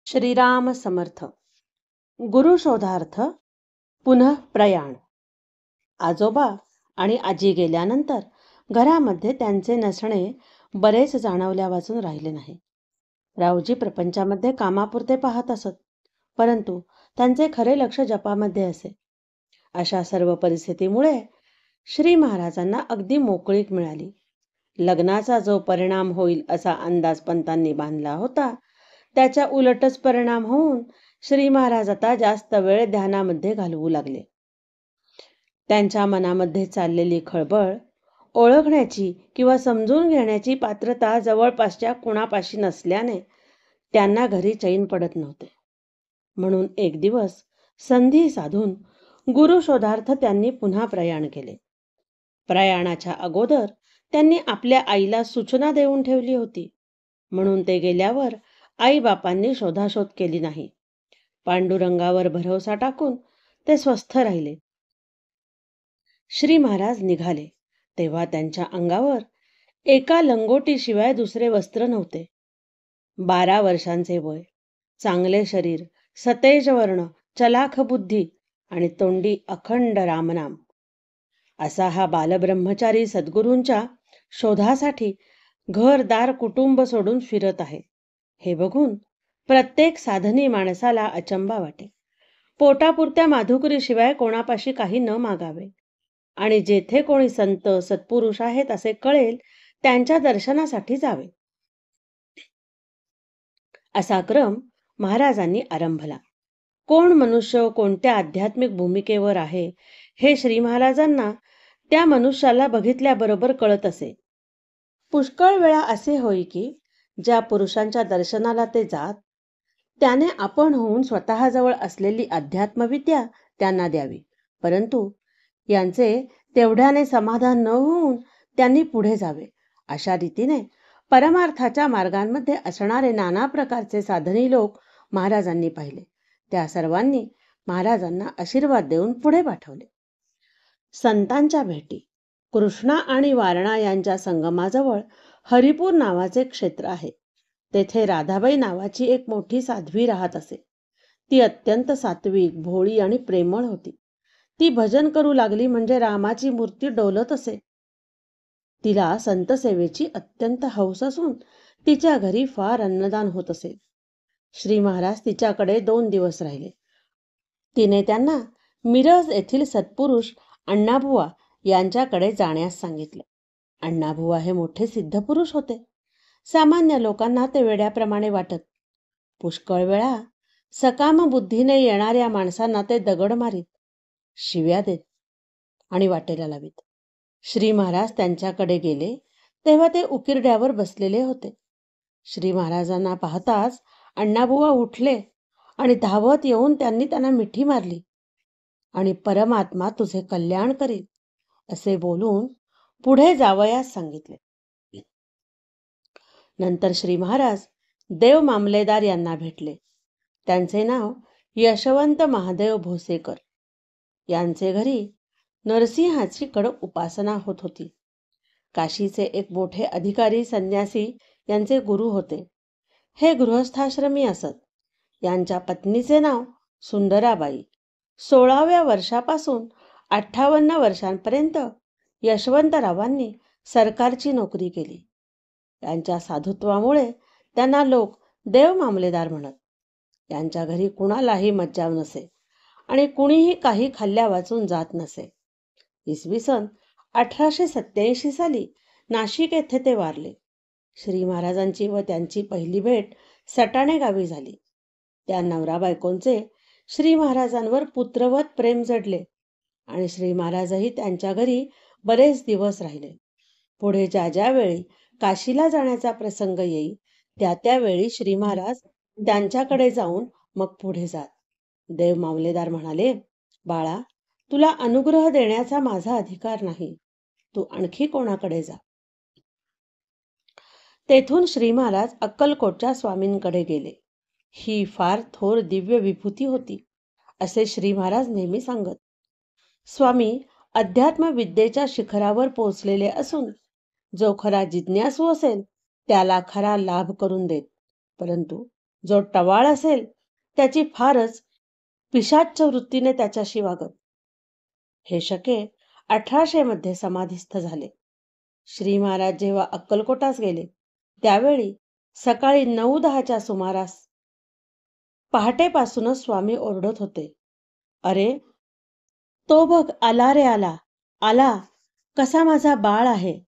श्रीराम समर्थ. गुरु शोधार्थ पुनः प्रयाण. आजोबा आणि आजी गेल्यानंतर घरामध्ये त्यांचे नसणे बरेच जाणवल्यावाचून राहिले नाही. रावजी प्रपंचामध्ये कामापुरते पाहत असत, परंतु त्यांचे खरे लक्ष जपामध्ये असे. अशा सर्व परिस्थितीमुळे श्री महाराजांना अगदी मोकळीक मिळाली. लग्नाचा जो परिणाम होईल असा अंदाज पंतांनी बांधला होता, त्याच्या उलटच परिणाम होऊन श्री महाराज आता जास्त वेळ ध्यानामध्ये घालवू लागले. त्यांच्या मनामध्ये चाललेली खळबळ ओळखण्याची किंवा समजून घेण्याची पात्रता जवळपासच्या कुणापाशी नसल्याने त्यांना घरी चैन पडत नव्हते. म्हणून एक दिवस संधी साधून गुरु शोधार्थ त्यांनी पुन्हा प्रयाण केले. प्रयाणाच्या अगोदर त्यांनी आपल्या आईला सूचना देऊन ठेवली होती, म्हणून ते गेल्यावर आई-बापांनी शोधाशोध केली नाही. पांडुरंगावर भरवसा टाकून ते स्वस्थ राहिले. श्री महाराज निघाले तेव्हा त्यांच्या अंगावर एका लंगोटीशिवाय दुसरे वस्त्र नव्हते. 12 वर्षांचे वय, चांगले शरीर, सतेज वर्ण, चलाख बुद्धी आणि तोंडी अखंड रामनाम असा हा बालब्रह्मचारी सद्गुरूंच्या शोधासाठी घरदार कुटुंब सोडून फिरत आहे. हे बघून प्रत्येक साधनी माणसाला अचंबा वाटे. पोटापुरत्या माधुकरीशिवाय कोणापाशी काही न मागावे आणि जेथे कोणी संत सत्पुरुष आहेत असे कळेल त्यांच्या दर्शनासाठी जावे. असा क्रम महाराजांनी आरंभला. कोण मनुष्य कोणत्या आध्यात्मिक भूमिकेवर आहे हे श्री महाराजांना त्या मनुष्याला बघितल्याबरोबर कळत असे. पुष्कळ वेळा असे होई की ज्या पुरुषांच्या दर्शनाला ते जात त्याने आपण होऊन स्वतःजवळ असलेली अध्यात्मविद्या त्यांना द्यावी, परंतु यांचे तेवढ्याने समाधान न होऊन त्यांनी पुढे जावे. अशा रीतीने परमार्थाच्या मार्गांमध्ये असणारे नाना प्रकारचे साधनी लोक महाराजांनी पाहिले. त्या सर्वांनी महाराजांना आशीर्वाद देऊन पुढे पाठवले. संतांच्या भेटी. कृष्णा आणि वारणा यांच्या संगमाजवळ हरिपूर नावाचे क्षेत्र आहे. तेथे राधाबाई नावाची एक मोठी साध्वी राहत असे. ती अत्यंत सात्विक, भोळी आणि प्रेमळ होती. ती भजन करू लागली म्हणजे रामाची मूर्ती डोलत असे. तिला संत सेवेची अत्यंत हौस असून तिच्या घरी फार अन्नदान होत असे. श्री महाराज तिच्याकडे 2 दिवस राहिले. तिने त्यांना मिरज येथील सत्पुरुष अण्णाबुवा यांच्याकडे जाण्यास सांगितले. अण्णाबुवा हे मोठे सिद्धपुरुष होते. सामान्य लोकांना ते वेड्याप्रमाणे वाटत. पुष्कळ वेळा सकाम बुद्धीने येणाऱ्या माणसांना ते दगड मारीत, शिव्या देत आणि वाटेला लावीत. श्री महाराज त्यांच्याकडे गेले तेव्हा ते उकिरड्यावर बसलेले होते. श्री महाराजांना पाहताच अण्णाबुवा उठले आणि धावत येऊन त्यांना मिठी मारली आणि परमात्मा तुझे कल्याण करील असे बोलून पुढे जावयास सांगितले. नंतर श्री महाराज देव मामलेदार यांना भेटले. त्यांचे नाव यशवंत महादेव भोसेकर. यांचे घरी नरसिंहाची कडक उपासना होत होती. काशीचे एक मोठे अधिकारी संन्यासी यांचे गुरु होते. हे गृहस्थाश्रमी असत. यांच्या पत्नीचे नाव सुंदराबाई. 16व्या वर्षापासून 58 वर्षांपर्यंत यशवंतरावांनी सरकारची नोकरी केली. यांच्या साधुत्वामुळे त्यांना लोक देव मामलेदार म्हणत. यांच्या घरी कुणालाही मज्जाव नसे आणि कुणीही काही खाल्ल्या वाचून जात नसे. इसवी सन 1887 साली नाशिक येथे ते वारले. श्री महाराजांची व त्यांची पहिली भेट सटाणे गावी झाली. त्या नवरा बायकोंचे श्री महाराजांवर पुत्रवत प्रेम जडले आणि श्री महाराजही त्यांच्या घरी बरेच दिवस राहिले. पुढे ज्या ज्या वेळी काशीला जाण्याचा प्रसंग येई त्या वेळी श्री महाराज त्यांच्याकडे जाऊन मग पुढे जात. देव मामलेदार म्हणाले, बाळा, तुला अनुग्रह देण्याचा माझा अधिकार नाही. तू आणखी कोणाकडे जा. तेथून श्री महाराज अक्कलकोटच्या स्वामींकडे गेले. ही फार थोर दिव्य विभूती होती असे श्री महाराज नेहमी सांगत. स्वामी अध्यात्म विद्येच्या शिखरावर पोहोचलेले असून जो खरा जिज्ञासू असेल त्याला खरा लाभ करून देत, परंतु जो टवाळ असेल त्याची फारच पिशाच्च वृत्तीने त्याच्याशी वागत. हे शके 1800 मध्ये समाधीस्थ झाले. श्री महाराज जेव्हा अक्कलकोटास गेले त्यावेळी सकाळी 9-10च्या सुमारास पहाटेपासूनच स्वामी ओरडत होते, अरे तो बघ आला रे आला, आला, कसा माझा बाळ आहे,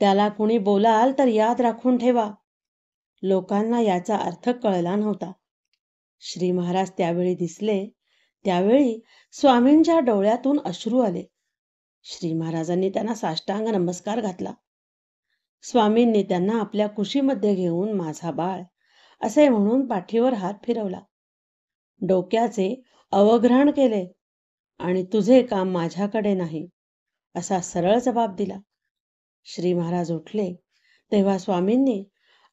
त्याला कुणी बोलाल तर याद राखून ठेवा. लोकांना याचा अर्थ कळला नव्हता. श्री महाराज त्यावेळी दिसले त्यावेळी स्वामींच्या डोळ्यातून अश्रू आले. श्री महाराजांनी त्यांना साष्टांग नमस्कार घातला. स्वामींनी त्यांना आपल्या कुशीमध्ये घेऊन माझा बाळ असे म्हणून पाठीवर हात फिरवला. डोक्याचे अवघ्राण केले आणि तुझे काम माझ्याकडे नाही असा सरळ जबाब दिला. श्री महाराज उठले तेव्हा स्वामींनी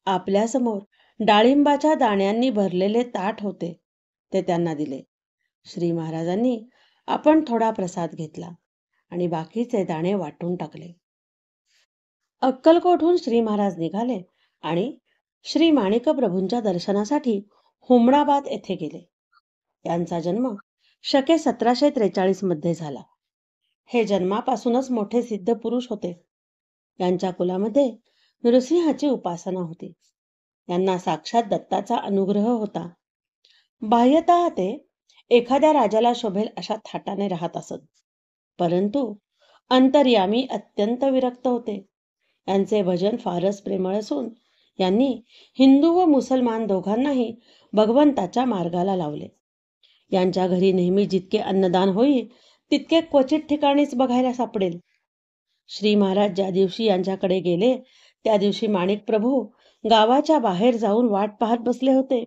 आपल्यासमोर डाळिंबाच्या दाण्यांनी भरलेले ताट होते ते त्यांना दिले. श्री महाराजांनी आपण थोडा प्रसाद घेतला आणि बाकीचे दाणे वाटून टाकले. अक्कलकोटहून श्री महाराज निघाले आणि श्री माणिक प्रभूंच्या दर्शनासाठी हुमणाबाद येथे गेले. यांचा जन्म शके 1743 मध्ये झाला. हे जन्मापासूनच मोठे सिद्ध पुरुष होते. यांच्या कुलामध्ये नृसिंहाची उपासना होती. यांना साक्षात दत्ताचा अनुग्रह होता. बाह्यतः ते एखाद्या राजाला शोभेल अशा थाटाने राहत असत, परंतु अंतर्यामी अत्यंत विरक्त होते. यांचे भजन फारच प्रेमळ असून यांनी हिंदू व मुसलमान दोघांनाही भगवंताच्या मार्गाला लावले. यांच्या घरी नेहमी जितके अन्नदान होईल तितके क्वचित ठिकाणीच बघायला सापडेल. श्री महाराज ज्या दिवशी यांच्याकडे गेले त्या दिवशी माणिक प्रभू गावाच्या बाहेर जाऊन वाट पाहत बसले होते.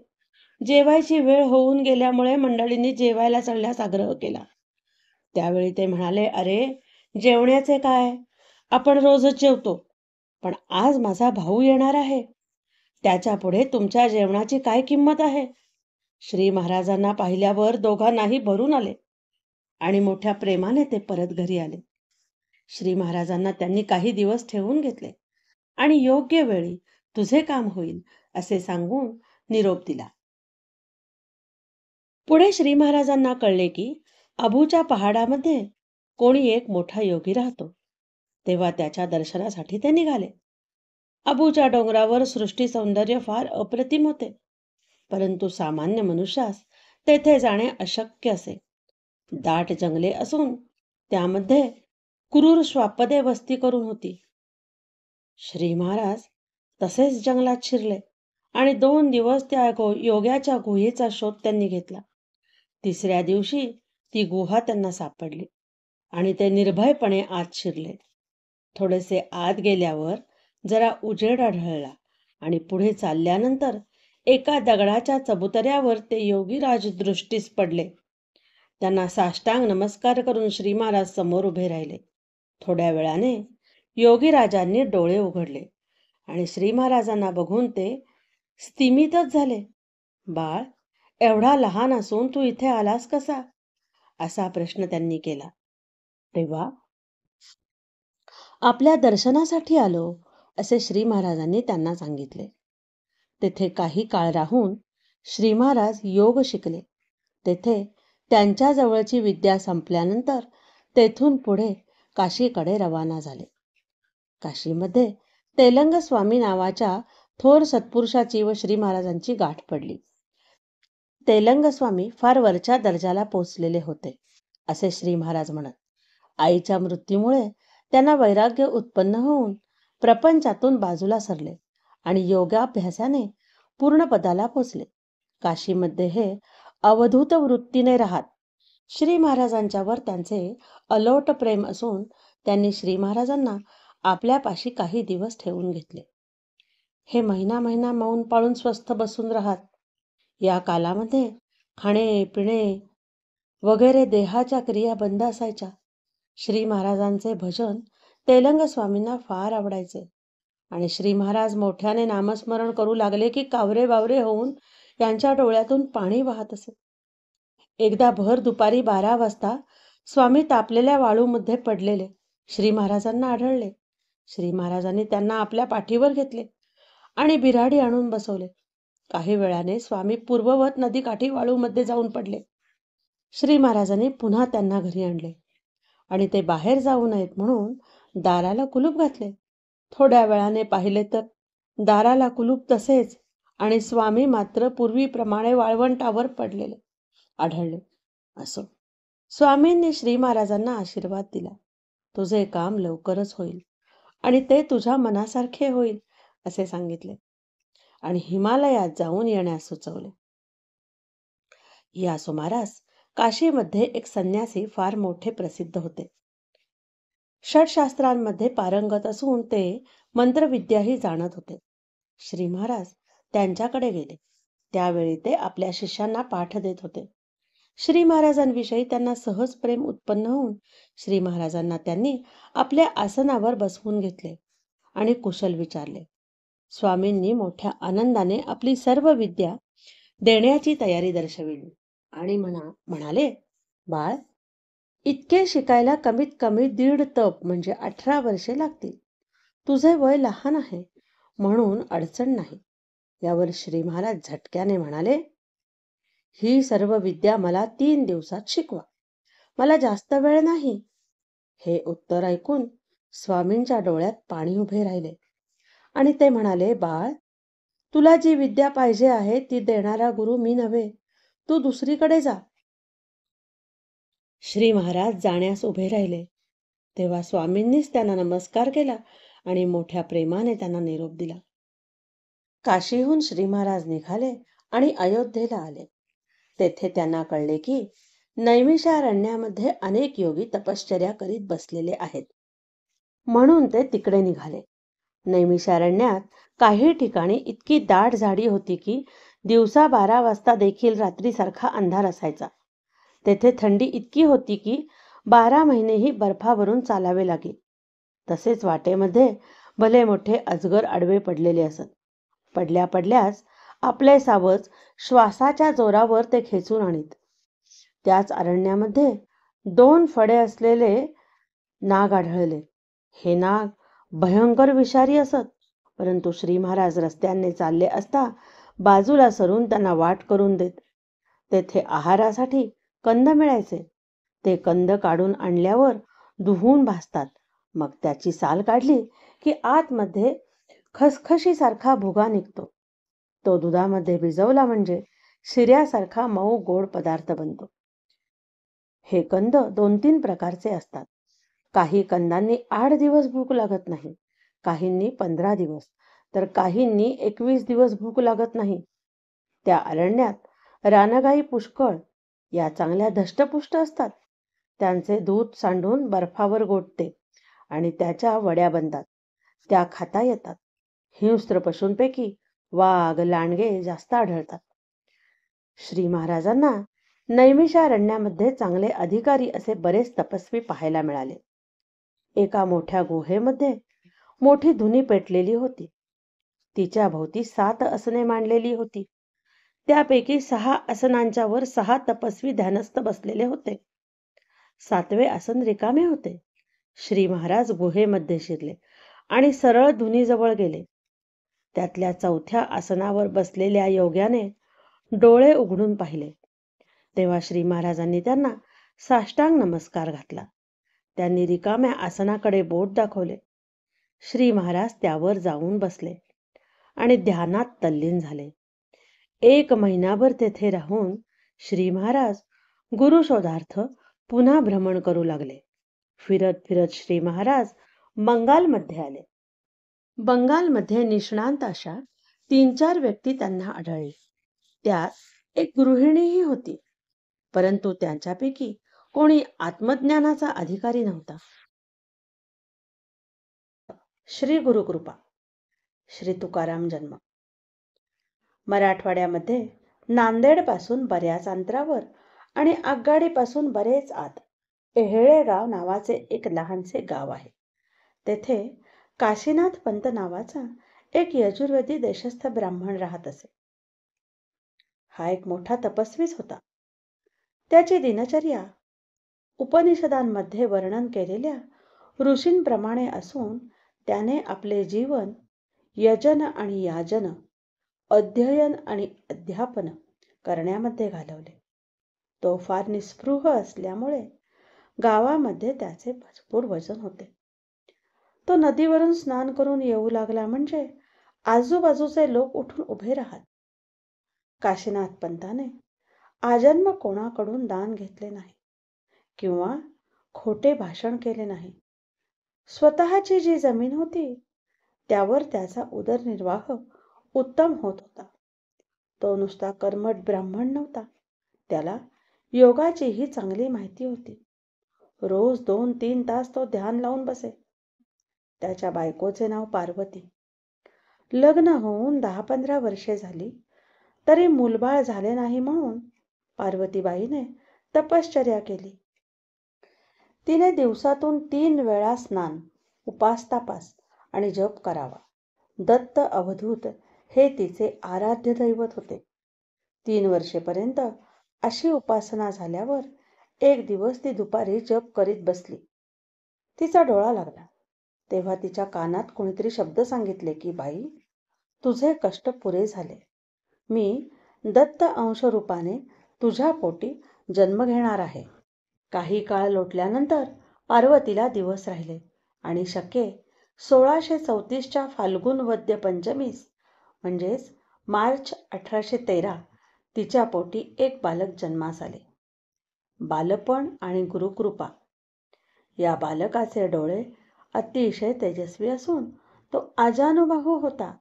जेवायची वेळ होऊन गेल्यामुळे मंडळींनी जेवायला चढण्यास आग्रह केला. त्यावेळी ते म्हणाले, अरे जेवण्याचे काय, आपण रोजच जेवतो, पण आज माझा भाऊ येणार आहे, त्याच्या पुढे तुमच्या जेवणाची काय किंमत आहे. श्री महाराजांना पाहिल्यावर दोघांनाही भरून आले आणि मोठ्या प्रेमाने ते परत घरी आले. श्री महाराजांना त्यांनी काही दिवस ठेवून घेतले आणि योग्य वेळी तुझे काम होईल असे सांगून निरोप दिला. पुढे श्री महाराजांना कळले की अबूच्या पहाडामध्ये कोणी एक मोठा योगी राहतो. तेव्हा त्याच्या दर्शनासाठी ते निघाले. अबूच्या डोंगरावर सृष्टी सौंदर्य फार अप्रतिम होते, परंतु सामान्य मनुष्यास तेथे जाणे अशक्य असे. दाट जंगले असून त्यामध्ये क्रूर श्वापदे वस्ती करून होती. श्री महाराज तसेच जंगलात शिरले आणि 2 दिवस त्या योग्याच्या गुहेचा शोध त्यांनी घेतला. 3ऱ्या दिवशी ती गुहा त्यांना सापडली आणि ते निर्भयपणे आत शिरले. थोडेसे आत गेल्यावर जरा उजेड आढळला आणि पुढे चालल्यानंतर एका दगडाच्या चबुतऱ्यावर ते योगीराज दृष्टीस पडले. त्यांना साष्टांग नमस्कार करून श्री महाराज समोर उभे राहिले. थोड्या वेळाने योगीराजांनी डोळे उघडले आणि श्री महाराजांना बघून ते स्तिमितच झाले. बाळ, एवढा लहान असून तू इथे आलास कसा, असा प्रश्न त्यांनी केला. तेव्हा आपल्या दर्शनासाठी आलो असे श्री महाराजांनी त्यांना सांगितले. तेथे काही काळ राहून श्री महाराज योग शिकले. तेथे त्यांच्या जवळची विद्या संपल्यानंतर तेथून पुढे काशीकडे रवाना झाले. काशीमध्ये तेलंग स्वामी नावाच्या थोर सत्पुरुषाची व श्री महाराजांची गाठ पडली. तेलंग स्वामी फार वरच्या दर्जाला पोचलेले होते असे श्री महाराज म्हणत. आईच्या मृत्यूमुळे त्यांना वैराग्य उत्पन्न होऊन प्रपंचातून बाजूला सरले आणि योगाभ्यासाने पूर्ण पदाला पोचले. काशीमध्ये हे अवधूत वृत्तीने राहत. श्री महाराजांच्यावर त्यांचे अलोट प्रेम असून त्यांनी श्री महाराजांना आपल्यापाशी काही दिवस ठेवून घेतले. हे महिना महिना मौन पाळून स्वस्थ बसून राहत. या कालामध्ये खाणे पिणे वगैरे देहाच्या क्रिया बंद असायच्या. श्री महाराजांचे भजन तेलंग स्वामींना फार आवडायचे आणि श्री महाराज मोठ्याने नामस्मरण करू लागले की कावरे बावरे होऊन त्यांच्या डोळ्यातून पाणी वाहत असे. एकदा भर दुपारी 12 वाजता स्वामी तापलेल्या वाळूमध्ये पडलेले श्री महाराजांना आढळले. श्री महाराजांनी त्यांना आपल्या पाठीवर घेतले आणि बिराडी आणून बसवले. काही वेळाने स्वामी पूर्ववत नदीकाठी वाळूमध्ये जाऊन पडले. श्री महाराजांनी पुन्हा त्यांना घरी आणले आणि ते बाहेर जाऊ नयेत म्हणून दाराला कुलूप घातले. थोड्या वेळाने पाहिले तर दाराला कुलूप तसेच आणि स्वामी मात्र पूर्वीप्रमाणे वाळवंटावर पडलेले आढळले. असो, स्वामींनी श्री महाराजांना आशीर्वाद दिला. तुझे काम लवकरच होईल आणि ते तुझ्या मनासारखे होईल असे सांगितले आणि हिमालयात जाऊन येण्यास सुचवले. या सुमारास काशीमध्ये एक संन्यासी फार मोठे प्रसिद्ध होते. षटशास्त्रांमध्ये पारंगत असून ते मंत्रविद्याही जाणत होते. श्री महाराज त्यांच्याकडे गेले. त्यावेळी ते आपल्या शिष्यांना पाठ देत होते. श्री महाराजांविषयी त्यांना सहज प्रेम उत्पन्न होऊन श्री महाराजांना त्यांनी आपल्या आसनावर बसवून घेतले आणि कुशल विचारले. स्वामींनी मोठ्या आनंदाने आपली सर्व विद्या देण्याची तयारी दर्शविली आणि म्हणाले, बाळ, इतके शिकायला कमीत कमी 1.5 तप म्हणजे 18 वर्षे लागतील. तुझे वय लहान आहे म्हणून अडचण नाही. यावर श्री महाराज झटक्याने म्हणाले, ही सर्व विद्या मला 3 दिवसात शिकवा. मला जास्त वेळ नाही. हे उत्तर ऐकून स्वामींच्या डोळ्यात पाणी उभे राहिले आणि ते म्हणाले, बाळ, तुला जी विद्या पाहिजे आहे ती देणारा गुरु मी नव्हे. तू दुसरीकडे जा. श्री महाराज जाण्यास उभे राहिले तेव्हा स्वामींनीच त्यांना नमस्कार केला आणि मोठ्या प्रेमाने त्यांना निरोप दिला. काशीहून श्री महाराज निघाले आणि अयोध्येला आले. तेथे त्यांना कळले की नैमिषारण्यामध्ये अनेक योगी तपश्चर्या करीत बसलेले आहेत, म्हणून ते तिकडे निघाले. नैमिषारण्यात काही ठिकाणी इतकी दाट झाडी होती की दिवसा 12 वाजता देखील रात्रीसारखा अंधार असायचा. तेथे थंडी इतकी होती की 12 महिनेही बर्फावरून चालावे लागे. तसेच वाटेमध्ये भले मोठे अजगर आडवे पडलेले असत. पडल्याच आपले सावज श्वासाच्या जोरावर ते खेचून आणीत. त्याच अरण्यामध्ये 2 फडे असलेले नाग आढळले. हे नाग भयंकर विषारी असत, परंतु श्री महाराज रस्त्याने चालले असता बाजूला सरून त्यांना वाट करून देत. तेथे आहारासाठी कंद मिळायचे. ते कंद काढून आणल्यावर धुवून भाजतात. मग त्याची साल काढली की आतमध्ये खसखशीसारखा भुगा निघतो. तो दुधामध्ये भिजवला म्हणजे शिऱ्यासारखा मऊ गोड पदार्थ बनतो. हे कंद 2-3 प्रकारचे असतात. काही कंदांनी 8 दिवस भूक लागत नाही, काहींनी 15 दिवस, तर काहींनी 21 दिवस भूक लागत नाही. त्या अरण्यात रानगाई पुष्कळ, या चांगल्या धष्टपुष्ट असतात. त्यांचे दूध सांडून बर्फावर गोठते आणि त्याच्या वड्या बनतात. त्या खाता येतात. हिंस्त्र पशूंपैकी वाघ, लांडगे जास्त आढळतात. श्री महाराजांना नैमिषारण्यामध्ये चांगले अधिकारी असे बरेच तपस्वी पाहायला मिळाले. एका मोठ्या गुहेमध्ये मोठी धुनी पेटलेली होती. तिच्या भोवती 7 आसने मांडलेली होती. त्यापैकी 6 आसनांच्या वर 6 तपस्वी ध्यानस्थ बसलेले होते. 7वे आसन रिकामे होते. श्री महाराज गुहेमध्ये शिरले आणि सरळ धुनीजवळ गेले. त्यातल्या 4थ्या आसनावर बसलेल्या योग्याने डोळे उघडून पाहिले. तेव्हा श्री महाराजांनी त्यांना साष्टांग नमस्कार घातला. त्यांनी रिकाम्या आसनाकडे बोट दाखवले. श्री महाराज त्यावर जाऊन बसले आणि ध्यानात तल्लीन झाले. 1 महिनाभर तेथे राहून श्री महाराज गुरुशोधार्थ पुन्हा भ्रमण करू लागले. फिरत फिरत श्री महाराज बंगालमध्ये आले. बंगालमध्ये निष्णांत अशा 3-4 व्यक्ती त्यांना आढळले. त्यात एक गृहिणीही होती, परंतु त्यांच्यापैकी कोणी आत्मज्ञानाचा अधिकारी नव्हता. श्री गुरुकृपा. श्री तुकाराम जन्म. मराठवाड्यामध्ये नांदेडपासून बऱ्याच अंतरावर आणि आगगाडीपासून बरेच आत एहेळेगाव नावाचे एक लहानसे गाव आहे. तेथे काशीनाथ पंत नावाचा एक यजुर्वेदी देशस्थ ब्राह्मण राहत असे. हा एक मोठा तपस्वीच होता. त्याची दिनचर्या उपनिषदांमध्ये वर्णन केलेल्या ऋषींप्रमाणे असून त्याने आपले जीवन यजन आणि याजन अध्ययन आणि अध्यापन करण्यामध्ये घालवले. तो फार निस्पृह असल्यामुळे गावामध्ये त्याचे भरपूर वजन होते. तो नदीवरून स्नान करून येऊ लागला म्हणजे आजूबाजूचे लोक उठून उभे राहत. काशीनाथ पंताने आजन्म कोणाकडून दान घेतले नाही किंवा खोटे भाषण केले नाही. स्वतःची जी जमीन होती त्यावर त्याचा उदरनिर्वाह उत्तम होत होता. तो नुसता कर्मठ ब्राह्मण नव्हता, त्याला योगाचीही चांगली माहिती होती. रोज 2-3 तास तो ध्यान लावून बसे. त्याच्या बायकोचे नाव पार्वती. लग्न होऊन 10-15 वर्षे झाली तरी मूलबाळ झाले नाही म्हणून पार्वतीबाईने तपश्चर्या केली. तिने दिवसातून 3 वेळा स्नान, उपास-तापास आणि जप करावा. दत्त अवधूत हे तिचे आराध्य दैवत होते. 3 वर्षेपर्यंत अशी उपासना झाल्यावर एक दिवस ती दुपारी जप करीत बसली. तिचा डोळा लागला तेव्हा तिच्या कानात कोणीतरी शब्द सांगितले की, बाई, तुझे कष्ट पुरे झाले. मी दत्त अंशरूपाने तुझ्या पोटी जन्म घेणार आहे. काही काळ लोटल्यानंतर पार्वतीला दिवस राहिले आणि शके 1634च्या फाल्गुन वद्य पंचमीस म्हणजेच मार्च 1813 तिच्या पोटी एक बालक जन्मास आले. बालपण आणि गुरुकृपा. या बालकाचे डोळे अतिशय तेजस्वी असून तो आजानुबाहू होता.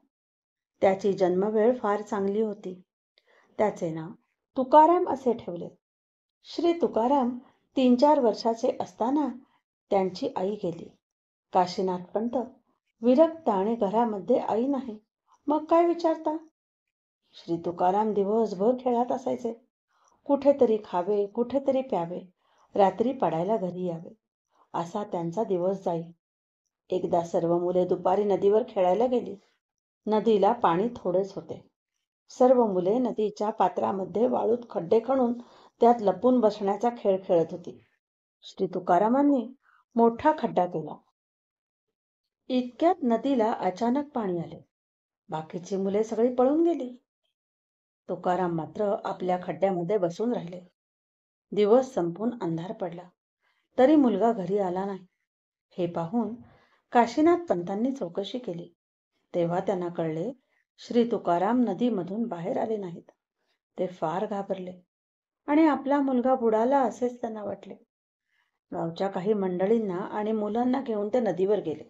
त्याची जन्मवेळ फार चांगली होती. त्याचे नाव तुकाराम असे ठेवले. श्री तुकाराम 3-4 वर्षाचे असताना त्यांची आई गेली. काशीनाथ पंत विरक्त आणि घरामध्ये आई नाही, मग काय विचारता. श्री तुकाराम दिवसभर खेळात असायचे. कुठेतरी खावे, कुठेतरी प्यावे, रात्री पडायला घरी यावे, असा त्यांचा दिवस जाई. एकदा सर्व मुले दुपारी नदीवर खेळायला गेली. नदीला पाणी थोडेच होते. सर्व मुले नदीच्या पात्रामध्ये वाळूत खड्डे खणून त्यात लपून बसण्याचा खेळ खेळत होती. श्री तुकारामांनी मोठा खड्डा केला. इतक्यात नदीला अचानक पाणी आले. बाकीची मुले सगळी पळून गेली. तुकाराम मात्र आपल्या खड्ड्यामध्ये बसून राहिले. दिवस संपून अंधार पडला तरी मुलगा घरी आला नाही. हे पाहून काशीनाथ पंतांनी चौकशी केली. तेव्हा त्यांना कळले श्री तुकाराम नदीमधून बाहेर आले नाहीत. ते फार घाबरले आणि आपला मुलगा बुडाला असेच त्यांना वाटले. गावच्या काही मंडळींना आणि मुलांना घेऊन ते नदीवर गेले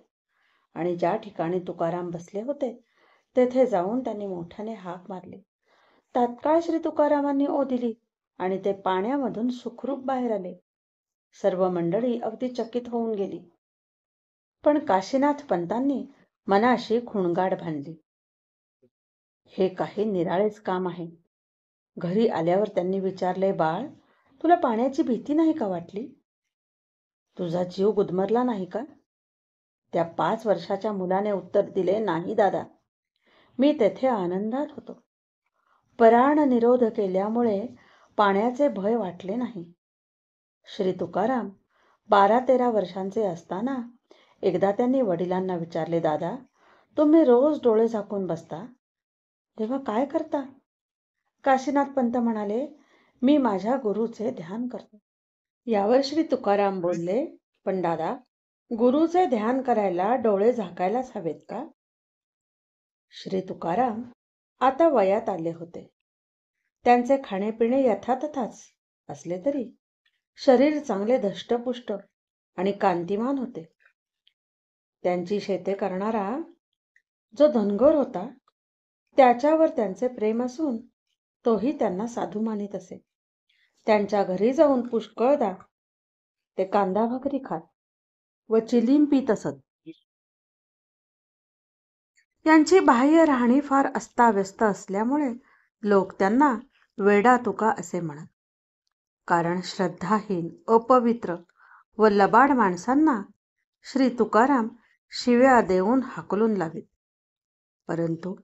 आणि ज्या ठिकाणी तुकाराम बसले होते तेथे जाऊन त्यांनी मोठ्याने हाक मारली. तात्काळ श्री तुकारामांनी ओ दिली आणि ते पाण्यामधून सुखरूप बाहेर आले. सर्व मंडळी अगदी चकित होऊन गेली. पण काशीनाथ पंतांनी मनाशी खुणगाड बांधली. हे काही निराळेच काम आहे. घरी आल्यावर त्यांनी विचारले, बाळ, तुला पाण्याची भीती नाही का वाटली? तुझा जीव गुदमरला नाही का? त्या 5 वर्षाच्या मुलाने उत्तर दिले, नाही दादा, मी तेथे आनंदात होतो. प्राण निरोध केल्यामुळे पाण्याचे भय वाटले नाही. श्री तुकाराम 12-13 वर्षांचे असताना एकदा त्यांनी वडिलांना विचारले, दादा, तुम्ही रोज डोळे झाकून बसता तेव्हा काय करता? काशीनाथ पंत म्हणाले, मी माझ्या गुरुचे ध्यान करतो. यावर श्री तुकाराम बोलले, पण दादा, गुरुचे ध्यान करायला डोळे झाकायलाच हवेत का? श्री तुकाराम आता वयात आले होते. त्यांचे खाणेपिणे यथातथाच असले तरी शरीर चांगले धष्टपुष्ट आणि कांतिमान होते. त्यांची शेते करणारा जो धनगर होता त्याच्यावर त्यांचे प्रेम असून तोही त्यांना साधू मानित असे. त्यांच्या घरी जाऊन पुष्कळदा ते कांदा भाकरी खात व चिलीम पीत असत. त्यांची बाह्य राहणी फार अस्ताव्यस्त असल्यामुळे लोक त्यांना वेडा तुका असे म्हणत. कारण श्रद्धाहीन, अपवित्र व लबाड माणसांना श्री तुकाराम शिव्या देऊन हाकलून लावीत. परंतु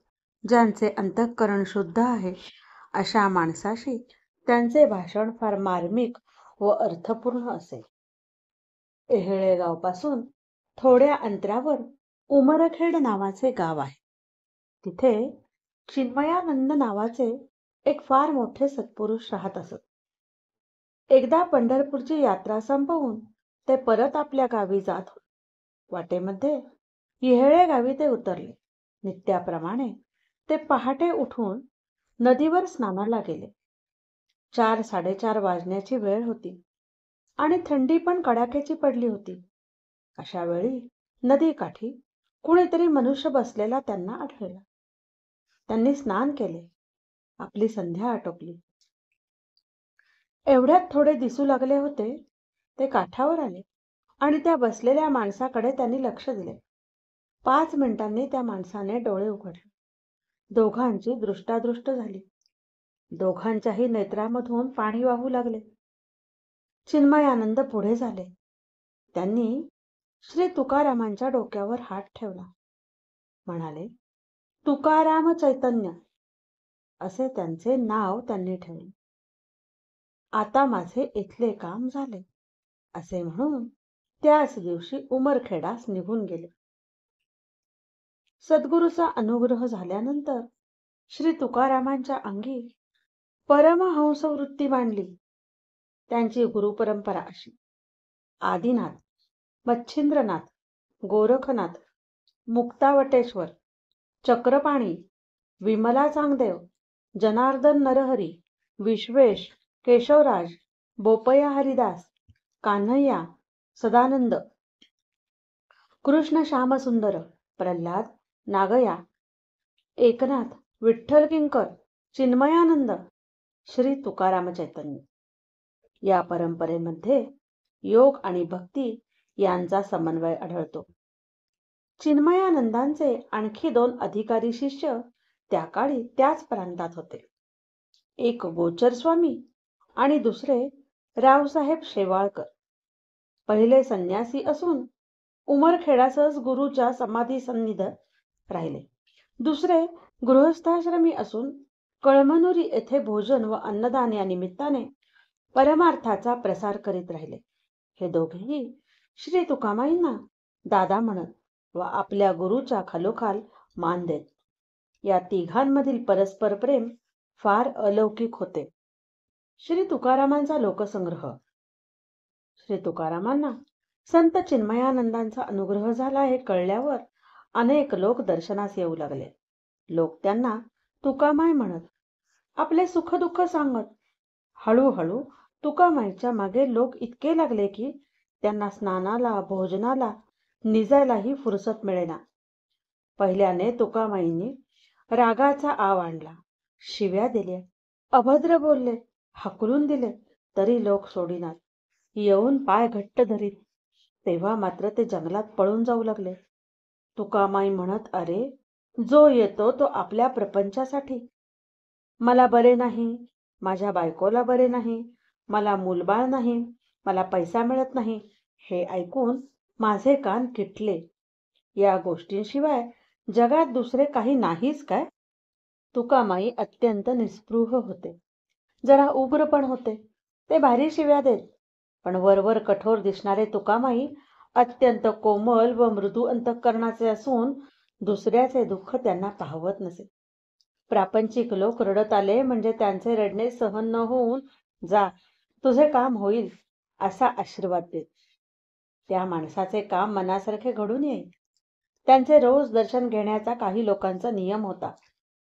ज्यांचे अंतःकरण शुद्ध आहे अशा माणसाशी त्यांचे भाषण फार मार्मिक व अर्थपूर्ण असे. एहेळे गावपासून थोड्या अंतरावर उमरखेड नावाचे गाव आहे. तिथे चिन्मयानंद नावाचे एक फार मोठे सत्पुरुष राहत असत. एकदा पंढरपूरची यात्रा संपवून ते परत आपल्या गावी जात होते. वाटेमध्ये येहळे गावी ते उतरले. नित्याप्रमाणे ते पहाटे उठून नदीवर स्नानाला गेले. 4-4:30 वाजण्याची वेळ होती आणि थंडी पण कडाक्याची पडली होती. अशा वेळी नदीकाठी कुणीतरी मनुष्य बसलेला त्यांना आढळला. त्यांनी स्नान केले. आपली संध्या आटोपली. एवढ्यात थोडे दिसू लागले होते. ते काठावर आले आणि त्या बसलेल्या माणसाकडे त्यांनी लक्ष दिले. 5 मिनिटांनी त्या माणसाने डोळे उघडले. दोघांची दृष्टादृष्ट झाली. दोघांच्याही नेत्रामधून पाणी वाहू लागले. चिन्मयानंद पुढे झाले. त्यांनी श्री तुकारामांच्या डोक्यावर हात ठेवला. म्हणाले, तुकाराम चैतन्य असे त्यांचे नाव त्यांनी ठेवले. आता माझे इथले काम झाले असे म्हणून त्याच दिवशी उमरखेडास निघून गेले. सद्गुरूचा अनुग्रह झाल्यानंतर श्री तुकारामांच्या अंगी परमहंस वृत्ती मांडली. त्यांची गुरुपरंपरा अशी: आदिनाथ, मच्छिंद्रनाथ, गोरखनाथ, मुक्तावटेश्वर, चक्रपाणी, विमला चांगदेव, जनार्दन नरहरी, विश्वेश, केशवराज, बोपया हरिदास, कान्हैया, सदानंद, कृष्ण श्यामसुंदर, प्रल्हाद, नागया, एकनाथ, विठ्ठल किंकर, चिन्मयानंद, श्री तुकाराम चैतन्य. या परंपरेमध्ये योग आणि भक्ती यांचा समन्वय आढळतो. चिन्मयानंदांचे आणखी 2 अधिकारी शिष्य त्या काळी त्याच प्रांतात होते. एक गोचर स्वामी आणि दुसरे रावसाहेब शेवाळकर. पहिले संन्यासी असून उमरखेडासच गुरुच्या समाधी सन्निध राहिले. दुसरे गृहस्थाश्रमी असून कळमनुरी येथे भोजन व अन्नदान या निमित्ताने परमार्थाचा प्रसार करीत राहिले. हे दोघेही श्री तुकामाईंना दादा म्हणत व आपल्या गुरुच्या खालोखाल मान देत. या तिघांमधील परस्पर प्रेम फार अलौकिक होते. श्री तुकारामांचा लोकसंग्रह. श्री तुकारामांना संत चिन्मयानंदांचा अनुग्रह झाला हे कळल्यावर अनेक लोक दर्शनास येऊ लागले. लोक त्यांना तुकामाई म्हणत, आपले सुखदुःख सांगत. हळूहळू तुकामाईच्या मागे लोक इतके लागले की त्यांना स्नानाला, भोजनाला, निजायलाही फुरसत मिळेना. पहिल्याने तुकामाईंनी रागाचा आव आणला, शिव्या दिल्या, अभद्र बोलले, हाकलून दिले, तरी लोक सोडिनात. येऊन पाय घट्ट धरीत. तेव्हा मात्र ते जंगलात पळून जाऊ लागले. तुकामाई म्हणत, अरे, जो येतो तो आपल्या प्रपंचासाठी. मला बरे नाही, माझ्या बायकोला बरे नाही, मला मूलबाळ नाही, मला पैसा मिळत नाही, हे ऐकून माझे कान किटले. या गोष्टींशिवाय जगात दुसरे काही नाहीच काय? तुकामाई अत्यंत निस्पृह होते. जरा उग्र पण होते. ते भारी शिव्या देत. पण वरवर कठोर दिसणारे तुकामाई अत्यंत कोमल व मृदू अंतःकरणाचे असून दुसऱ्याचे दुःख त्यांना पाहवत नसे. प्रापंचिक लोक रडत आले म्हणजे त्यांचे रडणे सहन न होऊन, जा, तुझे काम होईल, असा आशीर्वाद देत. त्या माणसाचे काम मनासारखे घडून येईल. त्यांचे रोज दर्शन घेण्याचा काही लोकांचा नियम होता.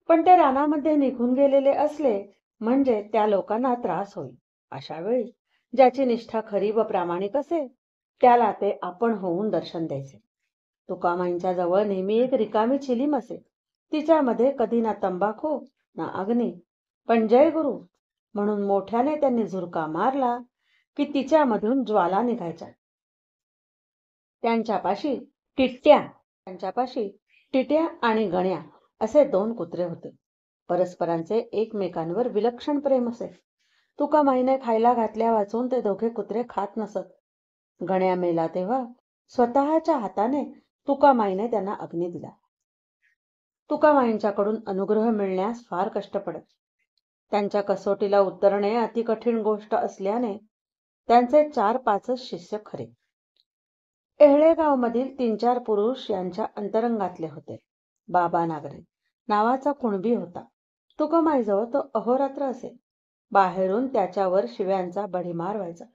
पण ते रानामध्ये निघून गेलेले असले म्हणजे त्या लोकांना त्रास होईल. अशा वेळी ज्याची निष्ठा खरी व प्रामाणिक असे त्याला ते आपण होऊन दर्शन द्यायचे. तुकामाईंच्या जवळ नेहमी एक रिकामी चिलीम असे. तिच्यामध्ये कधी ना तंबाखू ना अग्नी. पण जय गुरु म्हणून मोठ्याने त्यांनी झुरका मारला की तिच्यामधून ज्वाला निघायच्या. त्यांच्यापाशी टिट्या आणि गण्या असे 2 कुत्रे होते. परस्परांचे एकमेकांवर विलक्षण प्रेम असे. तुकामाईने खायला घातल्या वाचून ते दोघे कुत्रे खात नसत. गण्या मेला तेव्हा स्वतःच्या हाताने तुकामाईने त्यांना अग्नी दिला. तुकामाईंच्याकडून अनुग्रह मिळण्यास फार कष्ट पडत. त्यांच्या कसोटीला उतरणे अति कठीण गोष्ट असल्याने त्यांचे 4-5 शिष्य खरे. येहळेगावमधील 3-4 पुरुष यांच्या अंतरंगातले होते. बाबा नागरे, नावाचा कुणबी होता. तुकामाईजवळ तो अहोरात्र असे. बाहेरून त्याच्यावर शिव्यांचा भडीमार व्हायचा,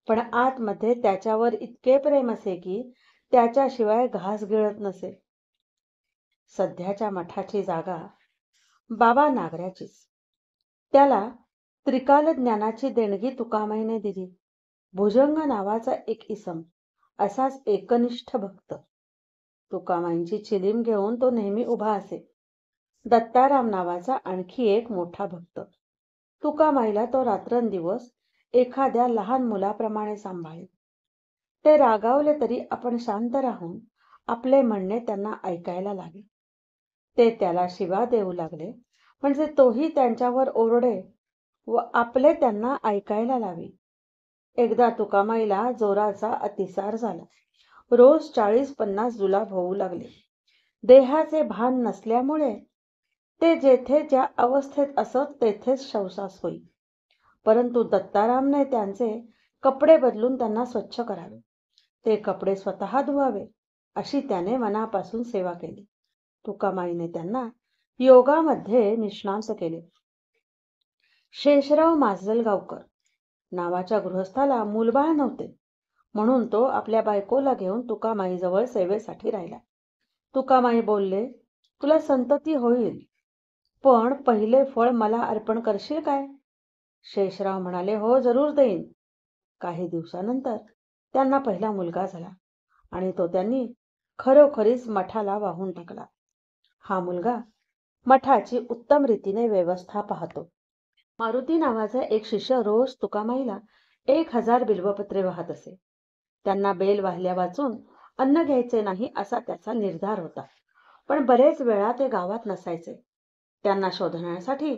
पण आतमध्ये त्याच्यावर इतके प्रेम असे की त्याच्याशिवाय घास गिळत नसे. सध्याच्या मठाची जागा बाबा नागऱ्याचीच. त्याला त्रिकाल ज्ञानाची देणगी तुकामाईने दिली. भुजंग नावाचा एक इसम, असाच एकनिष्ठ भक्त. तुकामाईंची चिलीम घेऊन तो नेहमी उभा असे. दत्ताराम नावाचा आणखी एक मोठा भक्त. तुकामाईला तो रात्रंदिवस एखाद्या लहान मुलाप्रमाणे सांभाळे. ते रागावले तरी आपण शांत राहून आपले म्हणणे त्यांना ऐकायला लागे. ते त्याला शिवा देऊ लागले म्हणजे तोही त्यांच्यावर ओरडे व आपले त्यांना ऐकायला लावे. एकदा तुकामाईला जोराचा अतिसार झाला. रोज 40-50 जुलाब होऊ लागले. देहाचे भान नसल्यामुळे ते जेथे ज्या अवस्थेत असत तेथेच शौचास होई. परंतु दत्तारामने त्यांचे कपडे बदलून त्यांना स्वच्छ करावे, ते कपडे स्वतः धुवावे, अशी त्याने मनापासून सेवा केली. तुकामाईने त्यांना योगामध्ये निष्णात केले. शेषराव माजलगावकर नावाच्या गृहस्थाला मूलबाळ नव्हते, म्हणून तो आपल्या बायकोला घेऊन तुकामाईजवळ सेवेसाठी राहिला. तुकामाई बोलले, तुला संतती होईल, पण पहिले फळ मला अर्पण करशील काय? शेषराव म्हणाले, हो, जरूर देईन. काही दिवसानंतर त्यांना पहिला मुलगा झाला आणि तो त्यांनी खरोखरीच मठाला वाहून टाकला. हा मुलगा मठाची उत्तम रीतीने व्यवस्था पाहतो. मारुती नावाचा एक शिष्य रोज तुकामाईला 1000 बिल्वपत्रे वाहत असे. त्यांना बेल वाहिल्या वाचून अन्न घ्यायचे नाही असा त्याचा निर्धार होता, पण बरेच वेळा ते गावात नसायचे. त्यांना शोधण्यासाठी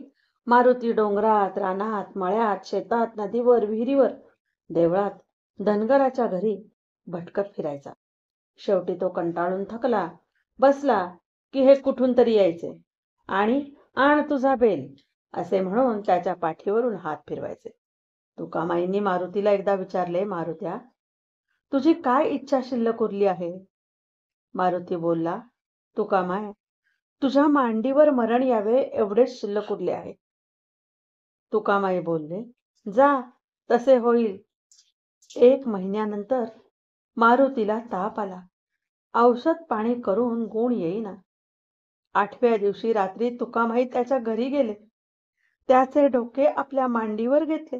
मारुती डोंगरात, रानात, मळ्यात, शेतात, नदीवर, विहिरीवर, देवळात, धनगराच्या घरी भटकत फिरायचा. शेवटी तो कंटाळून थकला बसला की हे कुठून तरी यायचे आणि आण तुझा बेल असे म्हणून त्याच्या पाठीवरून हात फिरवायचे. तुकामाईंनी मारुतीला एकदा विचारले, मारुत्या, तुझी काय इच्छा शिल्लक उरली आहे? मारुती बोलला, तुकामाय, तुझ्या मांडीवर मरण यावे एवढेच शिल्लक उरले आहे. तुकामाई बोलले, जा, तसे होईल. 1 महिन्यानंतर मारुतीला ताप आला. औषध पाणी करून गुण येईना. 8व्या दिवशी रात्री तुकामाई त्याच्या घरी गेले. त्याचे डोके आपल्या मांडीवर घेतले.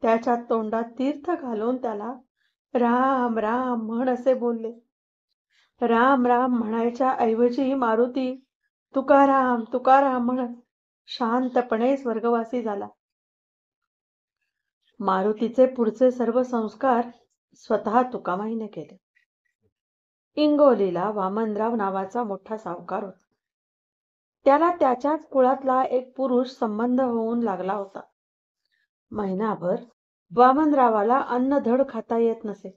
त्याच्या तोंडात तीर्थ घालून त्याला राम राम म्हण असे बोलले. राम राम म्हणायच्या ऐवजी मारुती तुकाराम तुकाराम म्हणत शांतपणे स्वर्गवासी झाला. मारुतीचे पुढचे सर्व संस्कार स्वतः तुकामाईने केले. इंगोलीला वामनराव नावाचा मोठा सावकार होता. त्याला त्याच्याच कुळातला एक पुरुष संबंध होऊन लागला होता. महिनाभर वामनरावाला अन्न धड खाता येत नसे.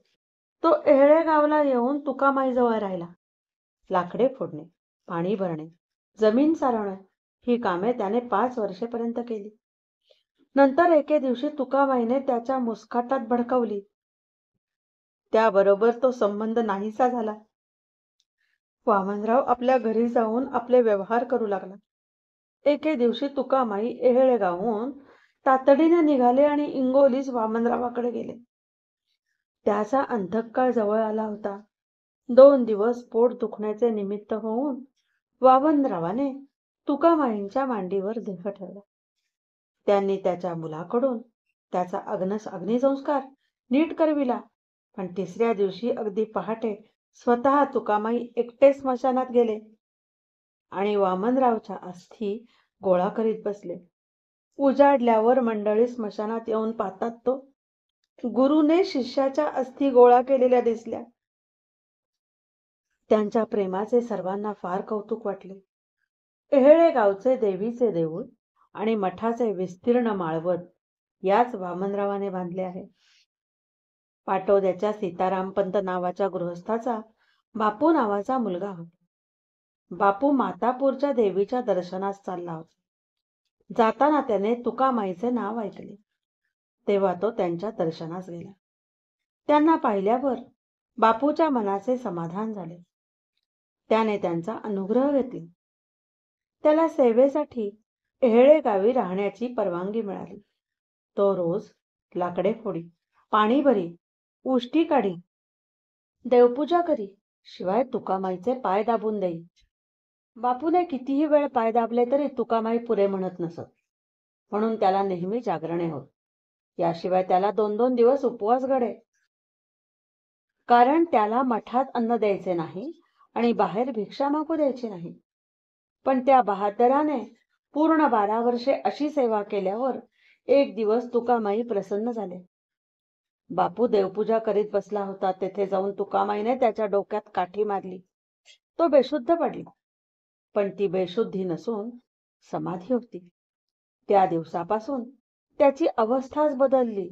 तो एहळेगावला येऊन तुकामाईजवळ राहिला. लाकडे फोडणे, पाणी भरणे, जमीन सारवणे ही कामे त्याने 5 वर्षेपर्यंत केली. नंतर एके दिवशी तुकामाईने त्याच्या मुस्काटात भडकवली. त्याबरोबर तो संबंध नाहीसा झाला. वामनराव आपल्या घरी जाऊन आपले व्यवहार करू लागला. एके दिवशी तुकामाई एहळेगावहून तातडीने निघाले आणि इंगोलीस वामनरावाकडे गेले. त्याचा अंतकाळ जवळ आला होता. 2 दिवस पोट दुखण्याचे निमित्त होऊन वामनरावाने तुकामाईंच्या मांडीवर देह ठेवला. त्यांनी त्याच्या मुलाकडून त्याचा अग्निसंस्कार नीट करविला. पण 3ऱ्या दिवशी अगदी पहाटे स्वतः तुकामाई एकटे स्मशानात गेले आणि वामनरावच्या अस्थी गोळा करीत बसले. उजाडल्यावर मंडळी स्मशानात येऊन पाहतात तो गुरुने शिष्याच्या अस्थी गोळा केलेल्या दिसल्या. त्यांच्या प्रेमाचे सर्वांना फार कौतुक वाटले. एहळे गावचे देवीचे देऊळ आणि मठाचे विस्तीर्ण माळवत याच वामनरावाने बांधले आहे. पाटोद्याच्या सीतारामपंत नावाच्या गृहस्थाचा बापू नावाचा मुलगा होता. बापू मातापूरच्या देवीच्या दर्शनास चालला होता. जाताना त्याने तुकामाईचे नाव ऐकले. तेव्हा तो त्यांच्या दर्शनास गेला. त्यांना पाहिल्यावर बापूच्या मनाचे समाधान झाले. त्याने त्यांचा अनुग्रह घेतला. त्याला सेवेसाठी एहळे गावी राहण्याची परवानगी मिळाली. तो रोज लाकडे फोडी, पाणी भरी, उष्टी काढी, देवपूजा करी, शिवाय तुकामाईचे पाय दाबून देई. बापूने कितीही वेळ पाय दाबले तरी तुकामाई पुरे म्हणत नसत, म्हणून त्याला नेहमी जागरणे होत. याशिवाय त्याला 2-2 दिवस उपवास घडे, कारण त्याला मठात अन्न द्यायचे नाही आणि बाहेर भिक्षा मागू द्यायची नाही. पण त्या बहादराने पूर्ण 12 वर्षे अशी सेवा केल्यावर एक दिवस तुकामाई प्रसन्न झाले. बापू देवपूजा करीत बसला होता. तेथे जाऊन तुकामाईने त्याच्या डोक्यात काठी मारली. तो बेशुद्ध पडला. पण ती बेशुद्धी नसून समाधी होती. त्या दिवसापासून त्याची अवस्थाच बदलली.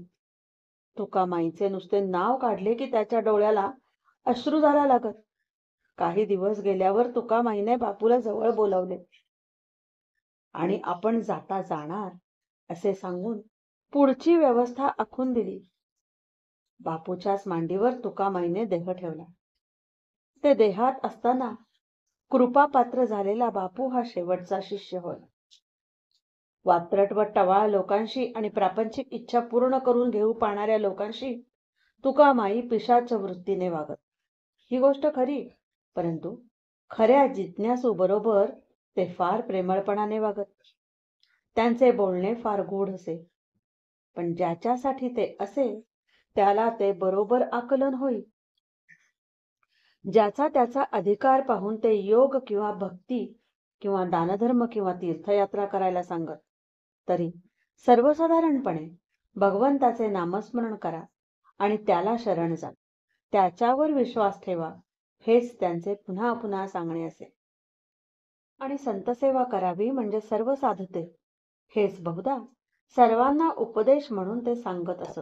तुकामाईचे नुसते नाव काढले की त्याच्या डोळ्याला अश्रू झाला लागत. काही दिवस गेल्यावर तुकामाईने बापूला जवळ बोलावले आणि आपण जाता जाणार असे सांगून पुढची व्यवस्था आखून दिली. बापूच्याच मांडीवर तुकामाईने देह ठेवला. ते देहात असताना कृपापात्र झालेला बापू हा शेवटचा शिष्य होय. वात्रट व टवाळ लोकांशी आणि प्रापंचिक इच्छा पूर्ण करून घेऊ पाहणाऱ्या लोकांशी तुकामाई पिशाच वृत्तीने वागत. ही गोष्ट खरी, परंतु खऱ्या जिज्ञासू बरोबर ते फार प्रेमळपणाने वागत. त्यांचे बोलणे फार गूढ असे, पण ज्याच्यासाठी ते असे त्याला ते बरोबर आकलन होई. ज्याचा त्याचा अधिकार पाहून ते योग किंवा भक्ती किंवा दानधर्म किंवा तीर्थयात्रा करायला सांगत, तरी सर्वसाधारणपणे भगवंताचे नामस्मरण करा आणि त्याला शरण जा, त्याच्यावर विश्वास ठेवा, हेच त्यांचे पुन्हा पुन्हा सांगणे असे. आणि संतसेवा करावी म्हणजे सर्व साधते, हेच बहुधा सर्वांना उपदेश म्हणून ते सांगत असत.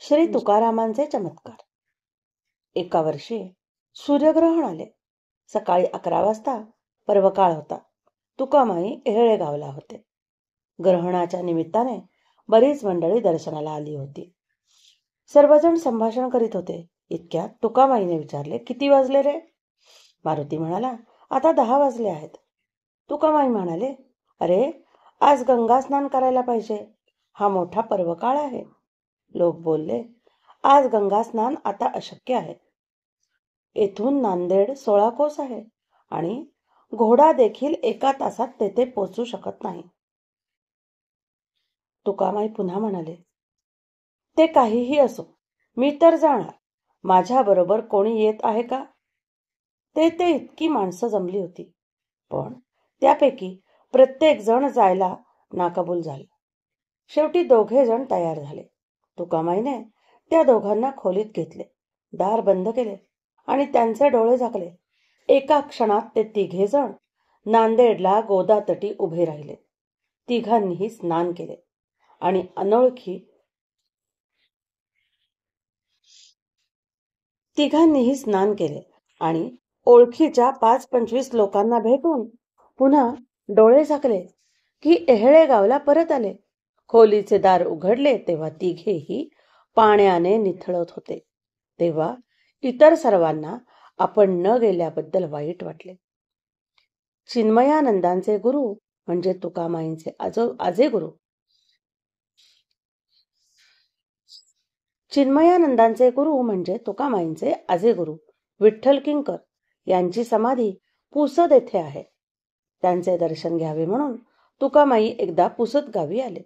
श्री तुकारामांचे चमत्कार. एका वर्षी सूर्यग्रहण आले. सकाळी 11 वाजता पर्वकाळ होता. तुकामाई एहळे गावला होते. ग्रहणाच्या निमित्ताने बरीच मंडळी दर्शनाला आली होती. सर्वजण संभाषण करीत होते. इतक्यात तुकामाईने विचारले, किती वाजले रे? मारुती म्हणाला, आता 10 वाजले आहेत. तुकामाई म्हणाले, अरे आज गंगा स्नान करायला पाहिजे, हा मोठा पर्वकाळ आहे. लोक बोलले, आज गंगा स्नान आता अशक्य आहे. येथून नांदेड 16 कोस आहे आणि घोडा देखील 1 तासात तेथे पोचू शकत नाही. तुकामाई पुन्हा म्हणाले, ते काहीही असो, मी तर जाणार. माझ्या बरोबर कोणी येत आहे का? ते इतकी माणसं जमली होती, पण त्यापैकी प्रत्येक जण जायला नाकबूल झाले. शेवटी 2घे जण तयार झाले. तुकामाईने त्या दोघांना खोलीत घेतले, दार बंद केले आणि त्यांचे डोळे झाकले. एका क्षणात ते 3घे जण नांदेडला गोदातटी उभे राहिले. तिघांनीही स्नान केले आणि ओळखीच्या 5-25 लोकांना भेटून पुन्हा डोळे झाकले की एहळे गावला परत आले. खोलीचे दार उघडले तेव्हा तिघेही पाण्याने निथळत होते. तेव्हा इतर सर्वांना आपण न गेल्याबद्दल वाईट वाटले. चिन्मयानंदांचे गुरु म्हणजे तुकामाईंचे आजे गुरु चिन्मयानंदांचे गुरु म्हणजे तुकामाईंचे आजे गुरु विठ्ठल किंकर यांची समाधी पुसद येथे आहे. त्यांचे दर्शन घ्यावे म्हणून तुकामाई एकदा पुसद गावी आले.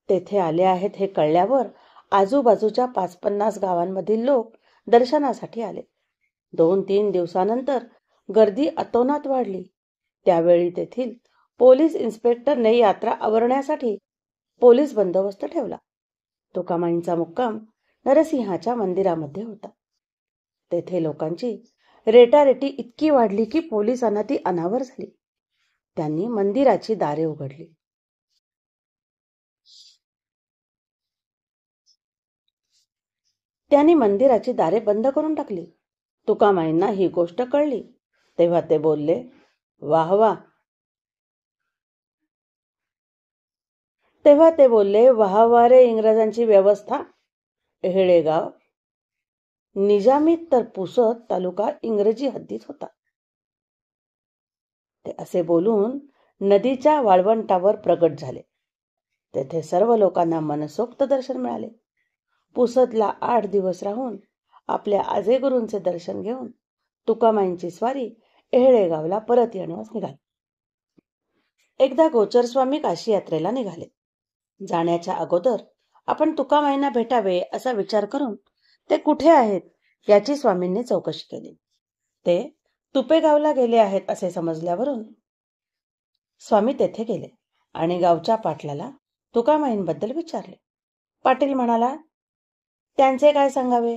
तेथे आले आहेत हे कळल्यावर आजूबाजूच्या 5-50 गावांमधील लोक दर्शनासाठी आले. 2-3 दिवसानंतर गर्दी अतोनात वाढली. त्यावेळी तेथील पोलीस इन्स्पेक्टरने यात्रा आवरण्यासाठी पोलीस बंदोबस्त ठेवला. तुकामाईंचा मुक्काम नरसिंहाच्या मंदिरामध्ये होता. तेथे लोकांची रेटारेटी इतकी वाढली की पोलिसांना ती अनावर झाली. त्यांनी मंदिराची दारे उघडली. त्यांनी मंदिराची दारे बंद करून टाकली. तुकामाईंना ही गोष्ट कळली तेव्हा ते बोलले, वाह वाह. वाह वाह रे इंग्रजांची व्यवस्था. एहळेगाव निजामीत तर पुसद तालुका इंग्रजी हद्दीत होता. ते असे बोलून नदीच्या वाळवंटावर प्रगट झाले. तेथे सर्व लोकांना मनसोक्त दर्शन मिळाले. पुसदला 8 दिवस राहून आपल्या आजेगुरूंचे दर्शन घेऊन तुकामाईंची स्वारी येहळेगावला परत येण्यास निघाली. एकदा गोचरस्वामी काशी यात्रेला निघाले. जाण्याच्या अगोदर आपण तुकामाईंना भेटावे असा विचार करून ते कुठे आहेत याची स्वामींनी चौकशी केली. ते तुपेगावला गेले आहेत असे समजल्यावरून स्वामी तेथे गेले आणि गावच्या पाटलाला तुकामाईंबद्दल विचारले. पाटील म्हणाला, त्यांचे काय सांगावे,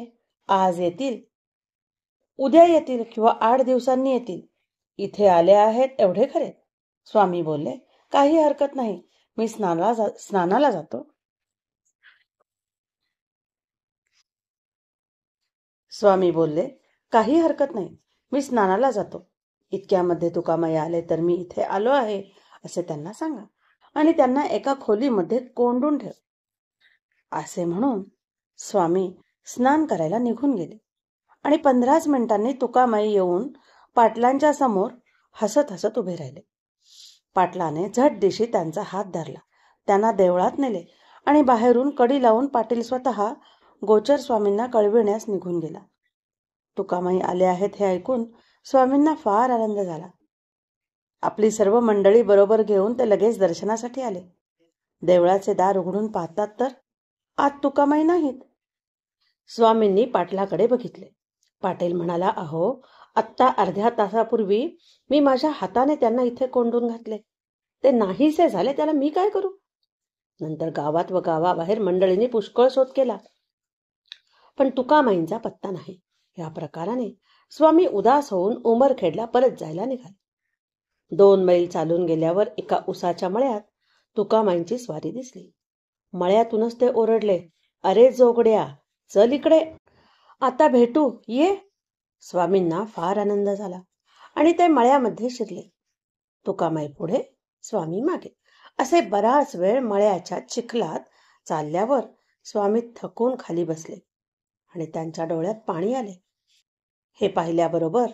आज येतील, उद्या येतील किंवा 8 दिवसांनी येतील. इथे आले आहेत एवढे खरे. स्वामी बोलले, काही हरकत नाही, मी स्नानाला जातो. स्वामी बोलले, काही हरकत नाही, मी स्नानाला जातो. इतक्यामध्ये तुकामाई आले तर मी इथे आलो आहे असे त्यांना सांगा आणि त्यांना एका खोलीमध्ये कोंडून ठेव. असे म्हणून स्वामी स्नान करायला निघून गेले आणि 15 मिनिटांनी तुकामाई येऊन पाटलांच्या समोर हसत हसत उभे राहिले. पाटलाने झट दिशी त्यांचा हात धरला, त्यांना देवळात नेले आणि बाहेरून कडी लावून पाटील स्वतः गोचर स्वामींना कळविण्यास निघून गेला. तुकामाई आले आहेत हे ऐकून स्वामींना फार आनंद झाला. आपली सर्व मंडळी बरोबर घेऊन ते लगेच दर्शनासाठी आले. देवळाचे दार उघडून पाहतात तर आत तुकामाई नाहीत. स्वामींनी पाटलाकडे बघितले. पाटील म्हणाला, अहो, आत्ता अर्ध्या तासापूर्वी मी माझ्या हाताने त्यांना इथे कोंडून घातले. ते नाहीसे झाले, त्याला मी काय करू? नंतर गावात व गावाबाहेर मंडळींनी पुष्कळ शोध केला, पण तुकामाईंचा पत्ता नाही. या प्रकाराने स्वामी उदास होऊन उमरखेडला परत जायला निघाले. 2 मैल चालून गेल्यावर एका उसाच्या मळ्यात तुकामाईंची स्वारी दिसली. मळ्यातूनच ते ओरडले, अरे जोगड्या, चल इकडे, आता भेटू, ये. स्वामींना फार आनंद झाला आणि ते मळ्यामध्ये शिरले. तुकामाई पुढे, स्वामी मागे. असे बराच वेळ मळ्याच्या चिखलात चालल्यावर स्वामी थकून खाली बसले आणि त्यांच्या डोळ्यात पाणी आले. हे पाहिल्याबरोबर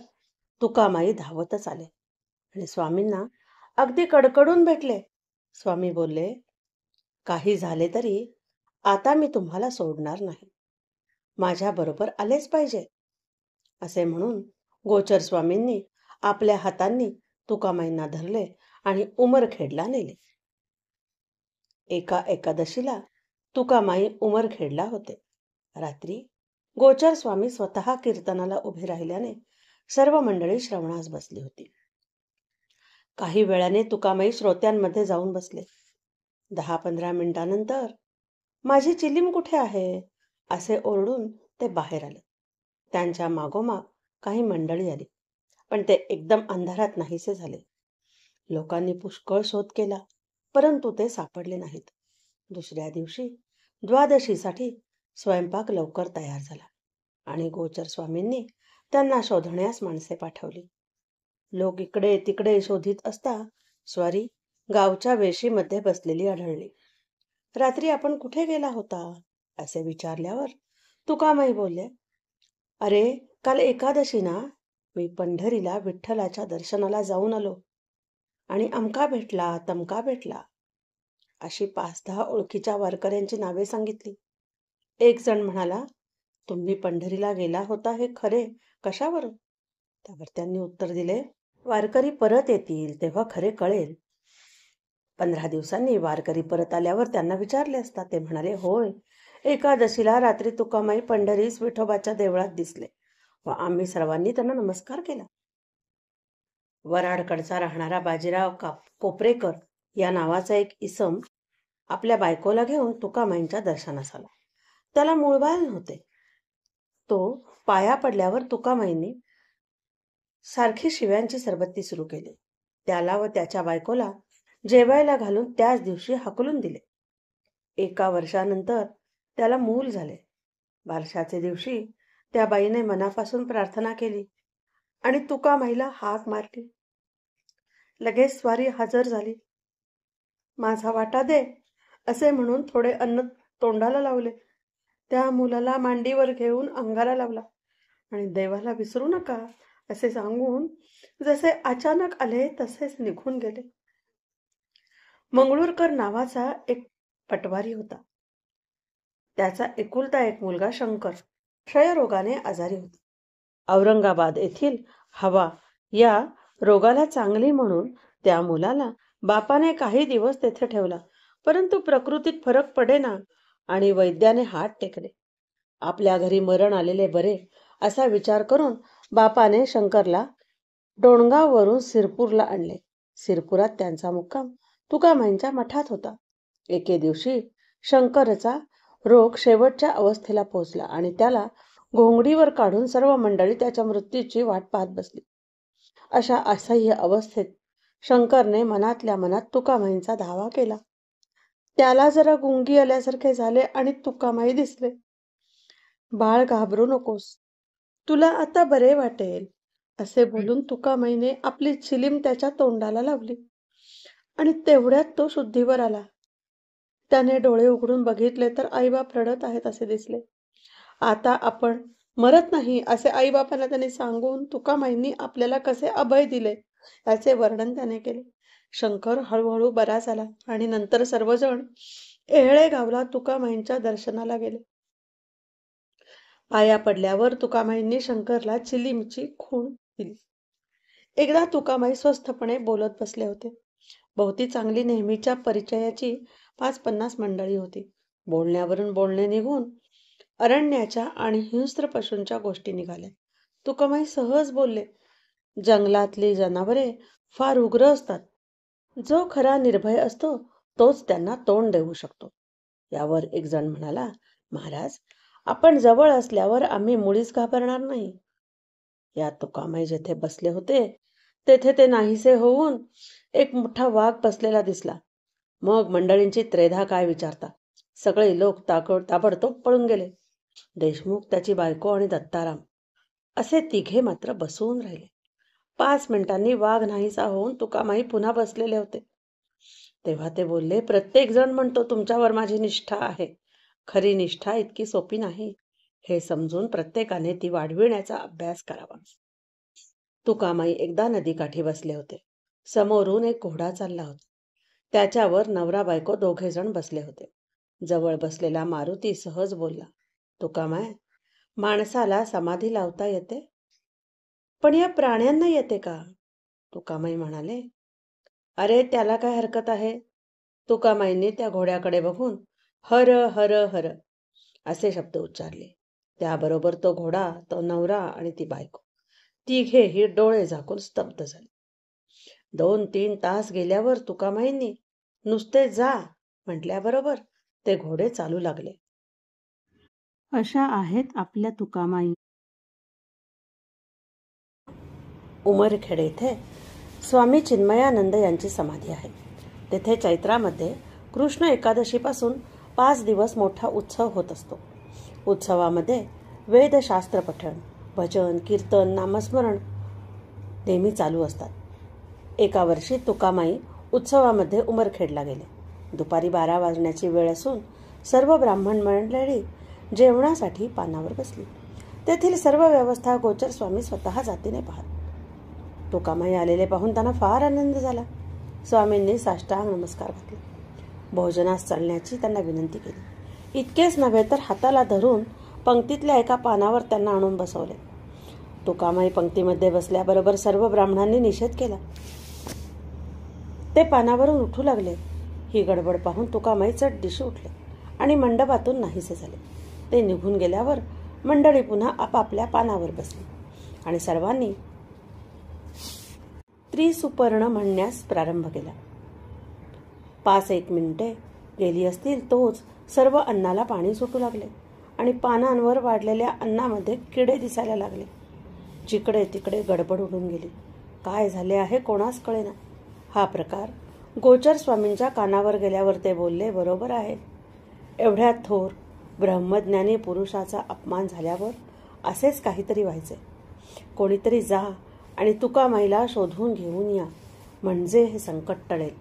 तुकामाई धावतच आले आणि स्वामींना अगदी कडकडून भेटले. स्वामी बोलले, काही झाले तरी आता मी तुम्हाला सोडणार नाही, माझ्या बरोबर आलेच पाहिजे. असे म्हणून गोचर स्वामींनी आपल्या हातांनी तुकामाईंना धरले आणि उमरखेडला नेले. एका एकादशीला तुकामाई उमरखेडला होते. रात्री गोचर स्वामी स्वतः कीर्तनाला उभे राहिल्याने सर्व मंडळी श्रवणास बसली होती. काही वेळाने तुकामाई श्रोत्यांमध्ये जाऊन बसले. 10-15 मिनिटांनंतर, माझी चिलीम कुठे आहे असे ओरडून ते बाहेर आले. त्यांच्या मागोमाग काही मंडळी आली, पण ते एकदम अंधारात नाहीसे झाले. लोकांनी पुष्कळ शोध केला, परंतु ते सापडले नाहीत. दुसऱ्या दिवशी द्वादशीसाठी स्वयंपाक लवकर तयार झाला आणि गोचर स्वामींनी त्यांना शोधण्यास माणसे पाठवली. लोक इकडे तिकडे शोधित असता स्वारी गावच्या वेशीमध्ये बसलेली आढळली. रात्री आपण कुठे गेला होता असे विचारल्यावर तुकामाई बोलले, अरे, काल एकादशी ना, मी पंढरीला विठ्ठलाच्या दर्शनाला जाऊन आलो आणि अमका भेटला, तमका भेटला, अशी 5-10 ओळखीच्या वारकऱ्यांची नावे सांगितली. एक जण म्हणाला, तुम्ही पंढरीला गेला होता हे खरे, कशावरून? त्यावर त्यांनी उत्तर दिले, वारकरी परत येतील तेव्हा खरे कळेल. 15 दिवसांनी वारकरी परत आल्यावर त्यांना विचारले असता ते म्हणाले, होय, एकादशीला रात्री तुकामाई पंढरीस विठोबाच्या देवळात दिसले व आम्ही सर्वांनी त्यांना नमस्कार केला. वराडकडचा राहणारा बाजीराव कोपरेकर या नावाचा एक इसम आपल्या बायकोला घेऊन तुकामाईंच्या दर्शनास आला. त्याला मूळबाळ नव्हते. तो पाया पडल्यावर तुकामाईंनी सारखी शिव्यांची सरबत्ती सुरू केली. त्याला व त्याच्या बायकोला जेवायला घालून त्याच दिवशी हाकलून दिले. 1 वर्षानंतर त्याला मूल झाले. बारशाचे दिवशी त्या बाईने मनापासून प्रार्थना केली आणि तुकामाईला हाक मारली. लगेच स्वारी हजर झाली. माझा वाटा दे असे म्हणून थोडे अन्न तोंडाला लावले. त्या मुलाला मांडीवर घेऊन अंगाला लावला आणि देवाला विसरू नका असे सांगून जसे अचानक आले तसेच निघून गेले. मंगळूरकर नावाचा एक पटवारी होता. त्याचा एकुलता एक मुलगा शंकर क्षयरोगाने आजारी होता. औरंगाबाद येथील हवा या रोगाला चांगली म्हणून त्या मुलाला बापाने काही दिवस तेथे ठेवला, परंतु प्रकृतीत फरक पडेना आणि वैद्याने हात टेकले. आपल्या घरी मरण आलेले बरे असा विचार करून बापाने शंकरला डोणगाववरून सिरपूरला आणले. सिरपुरात त्यांचा मुक्काम तुकामाईंच्या मठात होता. एके दिवशी शंकरचा रोग शेवटच्या अवस्थेला पोहोचला आणि त्याला घोंगडीवर काढून सर्व मंडळी त्याच्या मृत्यूची वाट पाहत बसली. अशा असह्य अवस्थेत शंकरने मनातल्या मनात तुकामाईंचा धावा केला. त्याला जरा गुंगी आल्यासारखे झाले आणि तुकामाई दिसले. बाळ, घाबरू नकोस, तुला आता बरे वाटेल, असे बोलून तुकामाईने आपली चिलीम त्याच्या तोंडाला लावली आणि तेवढ्यात तो शुद्धीवर आला. त्याने डोळे उघडून बघितले तर आईबाप रडत आहेत असे दिसले. आता आपण मरत नाही असे आईबापांना त्याने सांगून तुकामाईंनी आपल्याला कसे अभय दिले याचे वर्णन त्याने केले. शंकर हळूहळू बरा झाला आणि नंतर सर्वजण येहळे गावला तुकामाईंच्या दर्शनाला गेले. पाया पडल्यावर तुकामाईंनी शंकरला चिलीमची खूण दिली. एकदा तुकामाई स्वस्थपणे बोलत बसले होते. भोवती चांगली नेहमीच्या परिचयाची 5-50 मंडळी होती. बोलण्यावरून बोलणे निघून अरण्याच्या आणि हिंस्त्र पशूंच्या गोष्टी निघाल्या. तुकामाई सहज बोलले, जंगलातली जनावरे फार उग्र असतात. जो खरा निर्भय असतो तोच त्यांना तोंड देऊ शकतो. यावर एक जण म्हणाला, महाराज, आपण जवळ असल्यावर आम्ही मुळीच घाबरणार नाही. या तुकामाई जेथे बसले होते तेथे ते नाहीसे होऊन एक मोठा वाघ बसलेला दिसला. मग मंडळींची त्रेधा काय विचारता, सगळे लोक ताबडतोब पळून गेले. देशमुख, त्याची बायको आणि दत्ताराम असे तिघे मात्र बसून राहिले. 5 मिनिटांनी वाघ नाहीसा होऊन तुकामाई पुन्हा बसलेले होते. तेव्हा ते बोलले, प्रत्येक जण म्हणतो तुमच्यावर माझी निष्ठा आहे. खरी निष्ठा इतकी सोपी नाही. हे समजून प्रत्येकाने ती वाढविण्याचा अभ्यास करावा. तुकामाई एकदा नदीकाठी बसले होते. समोरून एक घोडा चालला होता. त्याच्यावर नवरा बायको दोघे जण बसले होते. जवळ बसलेला मारुती सहज बोलला, तुकामाई, माणसाला समाधी लावता येते, पण या प्राण्यांना येते का? तुकामाई म्हणाले, अरे त्याला काय हरकत आहे? तुकामाईंनी त्या घोड्याकडे बघून हर हर हर असे शब्द उच्चारले. त्याबरोबर तो घोडा, तो नवरा आणि ती बायको तिघेही डोळे झाकून स्तब्ध झाले. 2-3 तास गेल्यावर तुकामाईंनी नुसते जा म्हटल्याबरोबर ते घोडे चालू लागले. अशा आहेत आपल्या तुकामाई. उमरखेड येथे स्वामी चिन्मयानंद यांची समाधी आहे. तेथे चैत्रामध्ये कृष्ण एकादशीपासून 5 दिवस मोठा उत्सव होत असतो. उत्सवामध्ये वेदशास्त्र पठण, भजन, कीर्तन, नामस्मरण नेहमी चालू असतात. एका वर्षी तुकामाई उत्सवामध्ये उमरखेडला गेले. दुपारी 12 वाजण्याची वेळ असून सर्व ब्राह्मण मंडळी जेवणासाठी पानावर बसली. तेथील सर्व व्यवस्था गोचर स्वामी स्वतः जातीने पाहत. तुकामाई आलेले पाहून त्यांना फार आनंद झाला. स्वामींनी साष्टांग नमस्कार घातले. भोजनास चालण्याची त्यांना विनंती केली. इतकेच नव्हे तर हाताला धरून पंक्तीतल्या एका पानावर त्यांना आणून बसवले. तुकामाई पंक्तीमध्ये बसल्याबरोबर सर्व ब्राह्मणांनी निषेध केला. ते पानावरून उठू लागले. ही गडबड पाहून तुकामाई चटदिशी उठले आणि मंडपातून नाहीसे झाले. ते निघून गेल्यावर मंडळी पुन्हा आपापल्या पानावर बसली आणि सर्वांनी त्रिसुपर्ण म्हणण्यास प्रारंभ केला. 5-1 मिनिटे गेली असतील तोच सर्व अन्नाला पाणी सुटू लागले आणि पानांवर वाढलेल्या अन्नामध्ये किडे दिसायला लागले. जिकडे तिकडे गडबड उडून गेली. काय झाले आहे कोणास कळेना. हा प्रकार गोचर स्वामींच्या कानावर गेल्यावर ते बोलले, बरोबर आहे. एवढ्या थोर ब्रह्मज्ञानी पुरुषाचा अपमान झाल्यावर असेच काहीतरी व्हायचे. कोणीतरी जा आणि तुकामाईला शोधून घेऊन या, म्हणजे हे संकट टळेल.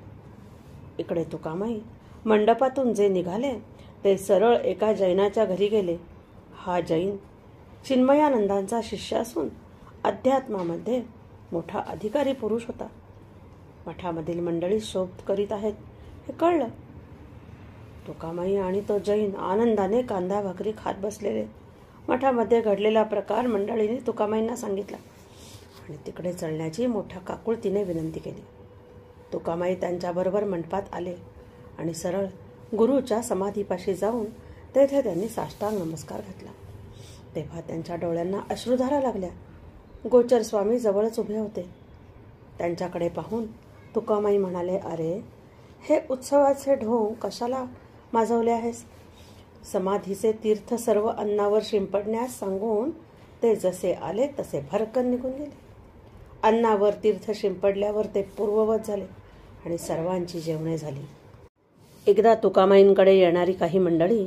इकडे तुकामाई मंडपातून जे निघाले ते सरळ एका जैनाच्या घरी गेले. हा जैन चिन्मयानंदांचा शिष्य असून अध्यात्मामध्ये मोठा अधिकारी पुरुष होता. मठामधील मंडळी शोध करीत आहेत हे कळलं. तुकामाई आणि तो जैन आनंदाने कांदा भाकरी खात बसलेले. मठामध्ये घडलेला प्रकार मंडळीने तुकामाईंना सांगितला आणि तिकडे चलण्याची मोठ्या काकुळतीने विनंती केली. तुकामाई त्यांच्याबरोबर मंडपात आले आणि सरळ गुरुच्या समाधीपाशी जाऊन तेथे त्यांनी साष्टांग नमस्कार घातला. तेव्हा त्यांच्या डोळ्यांना अश्रुधारा लागल्या. गोचर स्वामी जवळच उभे होते. त्यांच्याकडे पाहून तुकामाई म्हणाले, अरे, हे उत्सवाचे ढोंग कशाला माजवले आहेस? समाधीचे तीर्थ सर्व अन्नावर शिंपडण्यास सांगून ते जसे आले तसे भरकन निघून गेले. अन्नावर तीर्थ शिंपडल्यावर ते पूर्ववत झाले आणि सर्वांची जेवणे झाली. एकदा तुकामाईंकडे येणारी काही मंडळी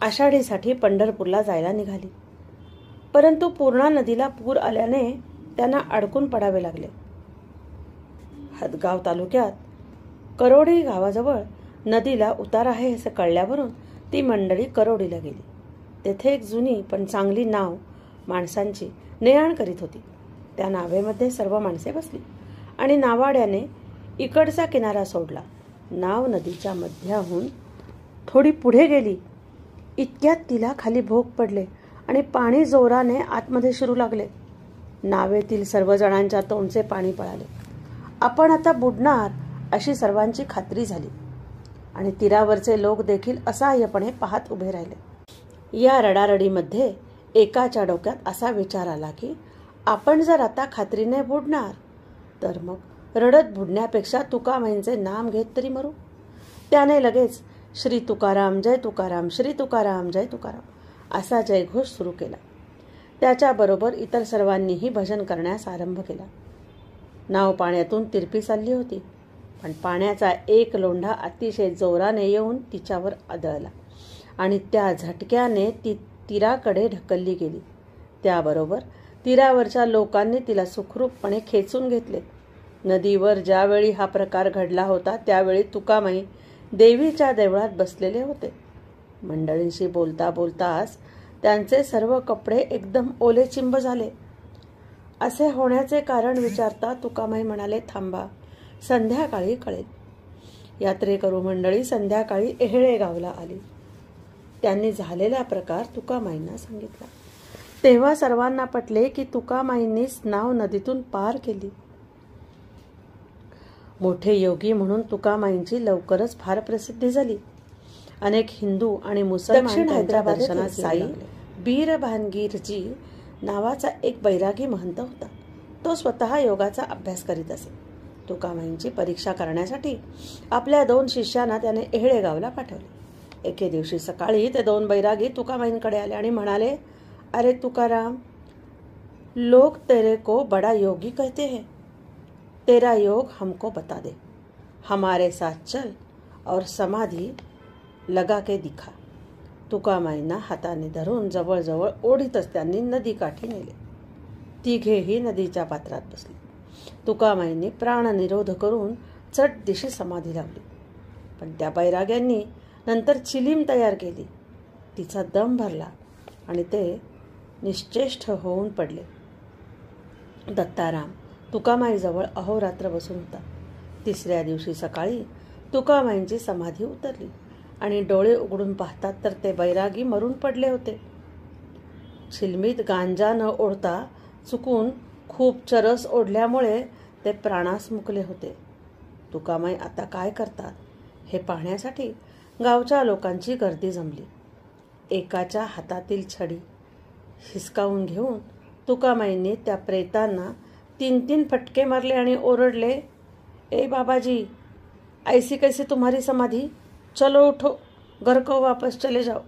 आषाढीसाठी पंढरपूरला जायला निघाली. परंतु पूर्णा नदीला पूर आल्याने त्यांना अडकून पडावे लागले. हदगाव तालुक्यात करोडी गावाजवळ नदीला उतार आहे असे कळल्यावरून ती मंडळी करोडीला गेली. तेथे एक जुनी पण चांगली नाव माणसांची ने-आण करीत होती. त्या नावेमध्ये सर्व माणसे बसली आणि नावाड्याने इकडचा किनारा सोडला. नाव नदीच्या मध्याहून थोडी पुढे गेली. इतक्यात तिला खाली भोग पडले आणि पाणी जोराने आतमध्ये शिरू लागले. नावेतील सर्वजणांच्या तोंडचे पाणी पळाले. आपण आता बुडणार अशी सर्वांची खात्री झाली आणि तीरावरचे लोक देखील असहाय्यपणे पाहत उभे राहिले. या रडारडीमध्ये एकाच्या डोक्यात असा विचार आला की आपण जर आता खात्रीने बुडणार तर मग रडत बुडण्यापेक्षा तुकामाईंचे नाम घेत तरी मरू. त्याने लगेच श्री तुकाराम जय तुकाराम, श्री तुकाराम जय तुकाराम असा जयघोष सुरू केला. त्याच्याबरोबर इतर सर्वांनीही भजन करण्यास आरंभ केला. नाव पाण्यातून तिरपी चालली होती, पण पाण्याचा एक लोंढा अतिशय जोराने येऊन तिच्यावर आदळला आणि त्या झटक्याने ती तीराकडे ढकलली गेली. त्याबरोबर तीरावरच्या लोकांनी तिला सुखरूपपणे खेचून घेतले. नदीवर ज्यावेळी हा प्रकार घडला होता त्यावेळी तुकामाई देवीच्या देवळात बसलेले होते. मंडळींशी बोलता बोलताच त्यांचे सर्व कपडे एकदम ओलेचिंब झाले. असे होण्याचे कारण विचारता तुकामाई म्हणाले, थांबा, संध्याकाळी कळेल. यात्रेकरू मंडळी संध्याकाळी एहेळे गावला आली. त्यांनी झालेला प्रकार तुकामाईंना सांगितला. तेव्हा सर्वांना पटले की तुकामाईंनीच नाव नदीतून पार केली. मोठे योगी म्हणून तुकामाईंची लवकरच फार प्रसिद्धी झाली. अनेक हिंदू आणि मुसलमान हैदराबाद साई बीरभानगीरजी नावाचा एक बैरागी महंत होता. तो स्वतः योगाचा अभ्यास करीत असे. तुकामाईंची परीक्षा करण्यासाठी आपल्या 2 शिष्यांना त्याने एहेळे गावला पाठवले. एके दिवशी सकाळी ते 2 बैरागी तुकामाईंकडे आले आणि म्हणाले, अरे तुकाराम, लोग तेरे को बड़ा योगी कहते हैं. तेरा योग हमको बता दे. हमारे साथ चल और समाधी लगा के दिखा. तुकामाईंना हाताने धरून जवळजवळ ओढीतच त्यांनी नदीकाठी नेले. तिघेही नदीच्या पात्रात बसले. तुकामाईंनी प्राणनिरोध करून चट दिशी समाधी लावली. पण त्या बैराग्यांनी नंतर चिलीम तयार केली. तिचा दम भरला आणि ते निश्चेष्ट होऊन पडले. दत्ताराम तुकामाईजवळ अहोरात्र बसून होता. 3ऱ्या दिवशी सकाळी तुकामाईंची समाधी उतरली आणि डोळे उघडून पाहतात तर ते बैरागी मरून पडले होते. छिलमीत गांजा न ओढता चुकून खूप चरस ओढल्यामुळे ते प्राणास मुकले होते. तुकामाई आता काय करतात हे पाहण्यासाठी गावच्या लोकांची गर्दी जमली. एकाच्या हातातील छडी हिसकावून घेऊन तुकामाईंनी त्या प्रेतांना 3-3 फटके मारले आणि ओरडले, ए बाबाजी, ऐसी कैसी तुम्हारी समाधी, चलो उठो, घर को वापस चले जाओ.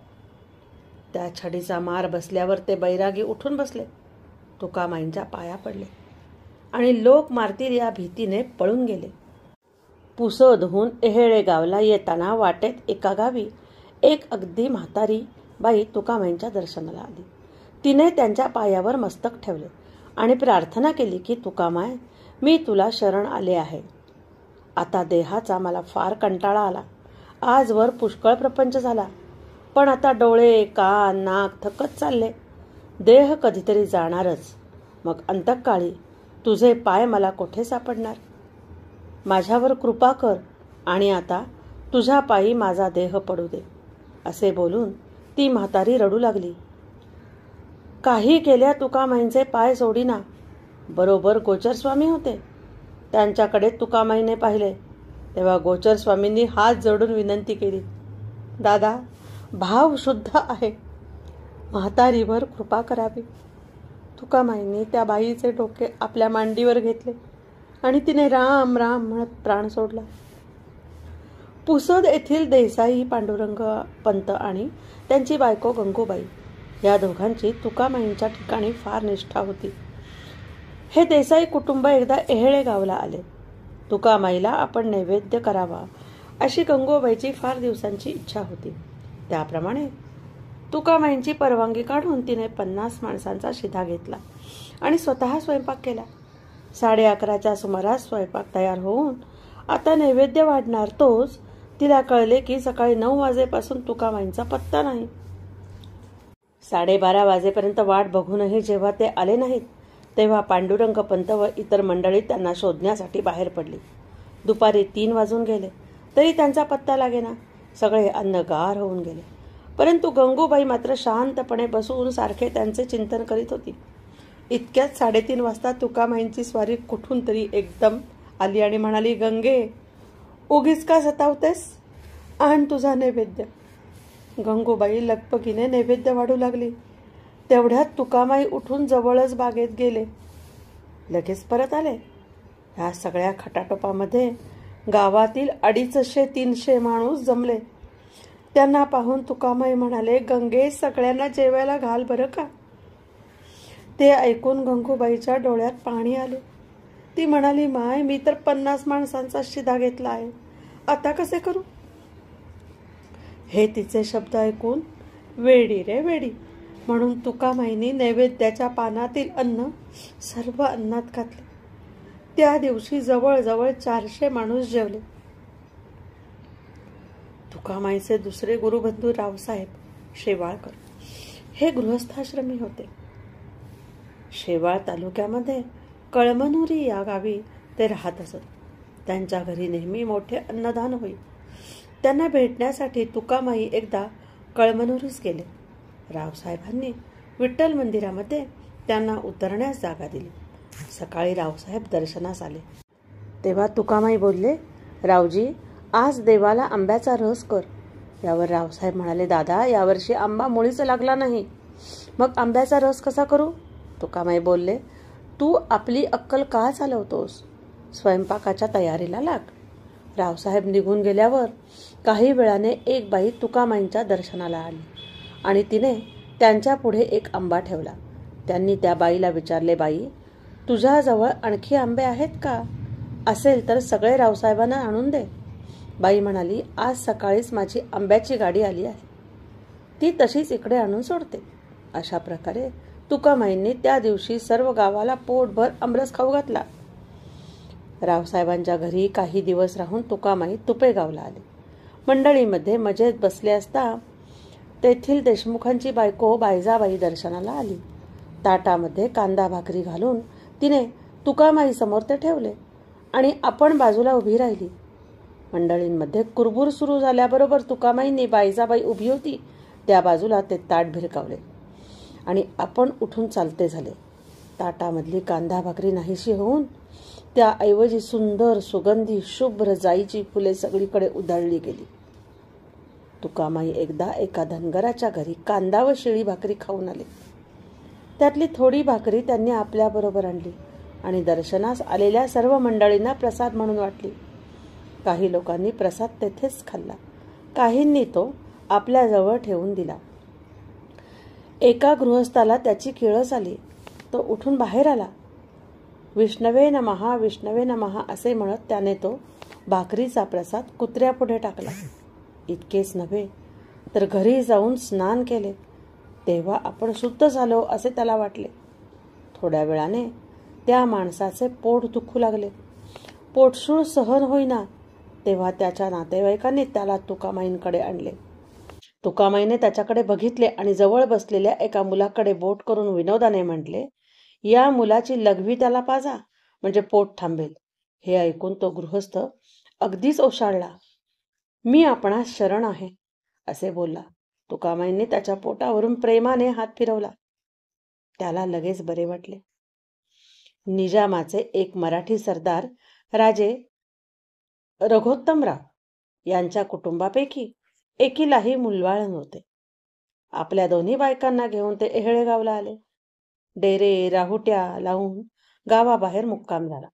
त्या छडीचा मार बसल्यावर ते बैरागी उठून बसले. तुकामाईंच्या पाया पडले आणि लोक मारतील या भीतीने पळून गेले. पुसोदहून एहेळे गावला येताना वाटेत एका गावी एक अगदी म्हातारी बाई तुकामाईंच्या दर्शनाला आली. तिने त्यांच्या पायावर मस्तक ठेवले आणि प्रार्थना केली की तुकामाय, मी तुला शरण आले आहे. आता देहाचा मला फार कंटाळा आला. आजवर पुष्कळ प्रपंच झाला, पण आता डोळे, कान, नाक थकत चालले. देह कधीतरी जाणारच. मग अंतकाळी तुझे पाय मला कोठे सापडणार? माझ्यावर कृपा कर आणि आता तुझ्या पायी माझा देह पडू दे. असे बोलून ती म्हातारी रडू लागली. काही केल्या तुकामाईंचे पाय सोडीना. बरोबर गोचरस्वामी होते. त्यांच्याकडे तुकामाईने पाहिले तेव्हा गोचरस्वामींनी हात जोडून विनंती केली, दादा, भाव शुद्ध आहे, म्हातारीवर कृपा करावी. तुकामाईंनी त्या बाईचे डोके आपल्या मांडीवर घेतले आणि तिने राम राम म्हणत प्राण सोडला. पुसद येथील देसाई पांडुरंग पंत आणि त्यांची बायको गंगूबाई या दोघांची तुकामाईंच्या ठिकाणी फार निष्ठा होती. हे देसाई कुटुंब एकदा एहेळे गावला आले. तुकामाईला आपण नैवेद्य करावा अशी गंगूबाईची फार दिवसांची इच्छा होती. त्याप्रमाणे तुकामाईंची परवानगी काढून तिने 50 माणसांचा शिधा घेतला आणि स्वतः स्वयंपाक केला. 11:30च्या सुमारास स्वयंपाक तयार होऊन आता नैवेद्य वाढणार तोच तिला कळले की सकाळी 9 वाजेपासून तुकामाईंचा पत्ता नाही. 12:30 वाजेपर्यंत वाट बघूनही जेव्हा ते आले नाहीत तेव्हा पांडुरंग पंत व इतर मंडळी त्यांना शोधण्यासाठी बाहेर पडली. दुपारी 3 वाजून गेले तरी त्यांचा पत्ता लागेना. सगळे अन्नगार होऊन गेले. परंतु गंगूबाई मात्र शांतपणे बसून सारखे त्यांचे चिंतन करीत होती. इतक्यात 3:30 वाजता तुकामाईंची स्वारी कुठून तरी एकदम आली आणि म्हणाली, गंगे, उगीच का सतावतेस? आण तुझा नैवेद्य. गंगूबाई लगबगीने नैवेद्य वाढू लागली. तेवढ्यात तुकामाई उठून जवळच बागेत गेले. लगेच परत आले. ह्या सगळ्या खटाटोपामध्ये गावातील 250-300 माणूस जमले. त्यांना पाहून तुकामाई म्हणाले, गंगे, सगळ्यांना जेवायला घाल बरं का. ते ऐकून गंगूबाईच्या डोळ्यात पाणी आले. ती म्हणाली, माय, मी तर 50 माणसांचा शिधा घेतला आहे, आता कसे करू? हे तिचे शब्द ऐकून वेडी रे वेडी म्हणून तुकामाईंनी नैवेद्याच्या पानातील अन्न सर्व अन्नात घातले. त्या दिवशी जवळजवळ 400 माणूस जेवले. तुकामाईचे दुसरे गुरुबंधू रावसाहेब शेवाळकर हे गृहस्थाश्रमी होते. शेवाळ तालुक्यामध्ये कळमनुरी या गावी ते राहत असत. त्यांच्या घरी नेहमी मोठे अन्नदान होई. त्यांना भेटण्यासाठी तुकामाई एकदा कळमनुरीस गेले. रावसाहेबांनी विठ्ठल मंदिरामध्ये त्यांना उतरण्यास जागा दिली. सकाळी रावसाहेब दर्शनास आले तेव्हा तुकामाई बोलले, रावजी, आज देवाला आंब्याचा रस कर. यावर रावसाहेब म्हणाले, दादा, यावर्षी आंबा मुळीच लागला नाही, मग आंब्याचा रस कसा करू? तुकामाई बोलले, तू आपली अक्कल का चालवतोस? स्वयंपाकाच्या तयारीला लाग. रावसाहेब निघून गेल्यावर काही वेळाने एक बाई तुकामाईंच्या दर्शनाला आली आणि तिने त्यांच्या पुढे एक आंबा ठेवला. त्यांनी त्या बाईला विचारले, बाई, तुझ्याजवळ आणखी आंबे आहेत का? असेल तर सगळे रावसाहेबांना आणून दे. बाई म्हणाली, आज सकाळीच माझी आंब्याची गाडी आली आहे, ती तशीच इकडे आणून सोडते. अशा प्रकारे तुकामाईंनी त्या दिवशी सर्व गावाला पोटभर आमरस खाऊ घातला. रावसाहेबांच्या घरी काही दिवस राहून तुकामाई तुपेगावला आले. मंडळीमध्ये मजेत बसले असता तेथील देशमुखांची बायको बायजाबाई दर्शनाला आली. ताटामध्ये कांदा भाकरी घालून तिने तुकामाई समोर ते ठेवले आणि आपण बाजूला उभी राहिली. मंडळींमध्ये कुरबुर सुरू झाल्याबरोबर तुकामाईंनी बायजाबाई उभी होती त्या बाजूला ते ताट भिरकावले आणि आपण उठून चालते झाले. ताटामधली कांदा भाकरी नाहीशी होऊन त्याऐवजी सुंदर सुगंधी शुभ्र जाईची फुले सगळीकडे उधळली गेली. तुकामाई एकदा एका धनगराच्या घरी कांदा व शिळी भाकरी खाऊन आले. त्यातली थोडी भाकरी त्यांनी आपल्याबरोबर आणली आणि दर्शनास आलेल्या सर्व मंडळींना प्रसाद म्हणून वाटली. काही लोकांनी प्रसाद तेथेच खाल्ला. काहींनी तो आपल्याजवळ ठेवून दिला. एका गृहस्थाला त्याची किळस आली. तो उठून बाहेर आला. विष्णवे नमः, विष्णवे नमः असे म्हणत त्याने तो भाकरीचा प्रसाद कुत्र्यापुढे टाकला. इतकेच नव्हे तर घरी जाऊन स्नान केले. तेव्हा आपण शुद्ध झालो असे त्याला वाटले. थोड्या वेळाने त्या माणसाचे पोट दुखू लागले. पोटशूळ सहन होईना. तेव्हा त्याच्या नातेवाईकांनी त्याला तुकामाईंकडे आणले. तुकामाईने त्याच्याकडे बघितले आणि जवळ बसलेल्या एका मुलाकडे बोट करून विनोदाने म्हटले, या मुलाची लघवी त्याला पाजा, म्हणजे पोट थांबेल. हे ऐकून तो गृहस्थ अगदीच ओशाळला. मी आपणास शरण आहे, असे बोलला. तुकामाईंनी त्याच्या पोटावरून प्रेमाने हात फिरवला. त्याला लगेच बरे वाटले. निजामाचे एक मराठी सरदार राजे रघोत्तमराव यांच्या कुटुंबापैकी एकीलाही मुलबाळ नव्हते. आपल्या दोन्ही बायकांना घेऊन ते एहळेगावला आले. डेरे राहुट्या लावून गावाबाहेर मुक्काम झाला.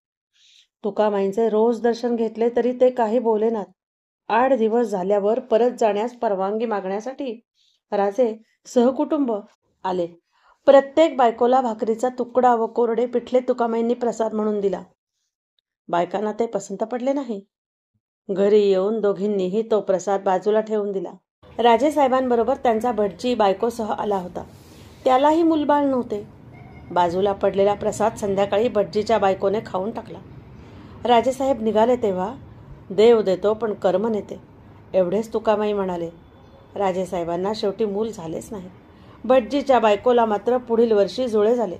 तुकामाईंचे रोज दर्शन घेतले तरी ते काही बोलेनात. 8 दिवस झाल्यावर परत जाण्यास परवानगी मागण्यासाठी राजे सहकुटुंब आले. प्रत्येक बायकोला भाकरीचा तुकडा व कोरडे पिठले तुकामाईंनी प्रसाद म्हणून दिला. बायकांना ते पसंत पडले नाही. घरी येऊन दोघींनीही तो प्रसाद बाजूला ठेवून दिला. राजेसाहेबांबरोबर त्यांचा भटजी बायकोसह आला होता. त्यालाही मुलबाळ नव्हते. बाजूला पडलेला प्रसाद संध्याकाळी भटजीच्या बायकोने खाऊन टाकला. राजेसाहेब निघाले तेव्हा देव देतो पण कर्म नेते, एवढेच तुकामाई म्हणाले. राजेसाहेबांना शेवटी मूल झालेच नाही. भटजीच्या बायकोला मात्र पुढील वर्षी जुळे झाले.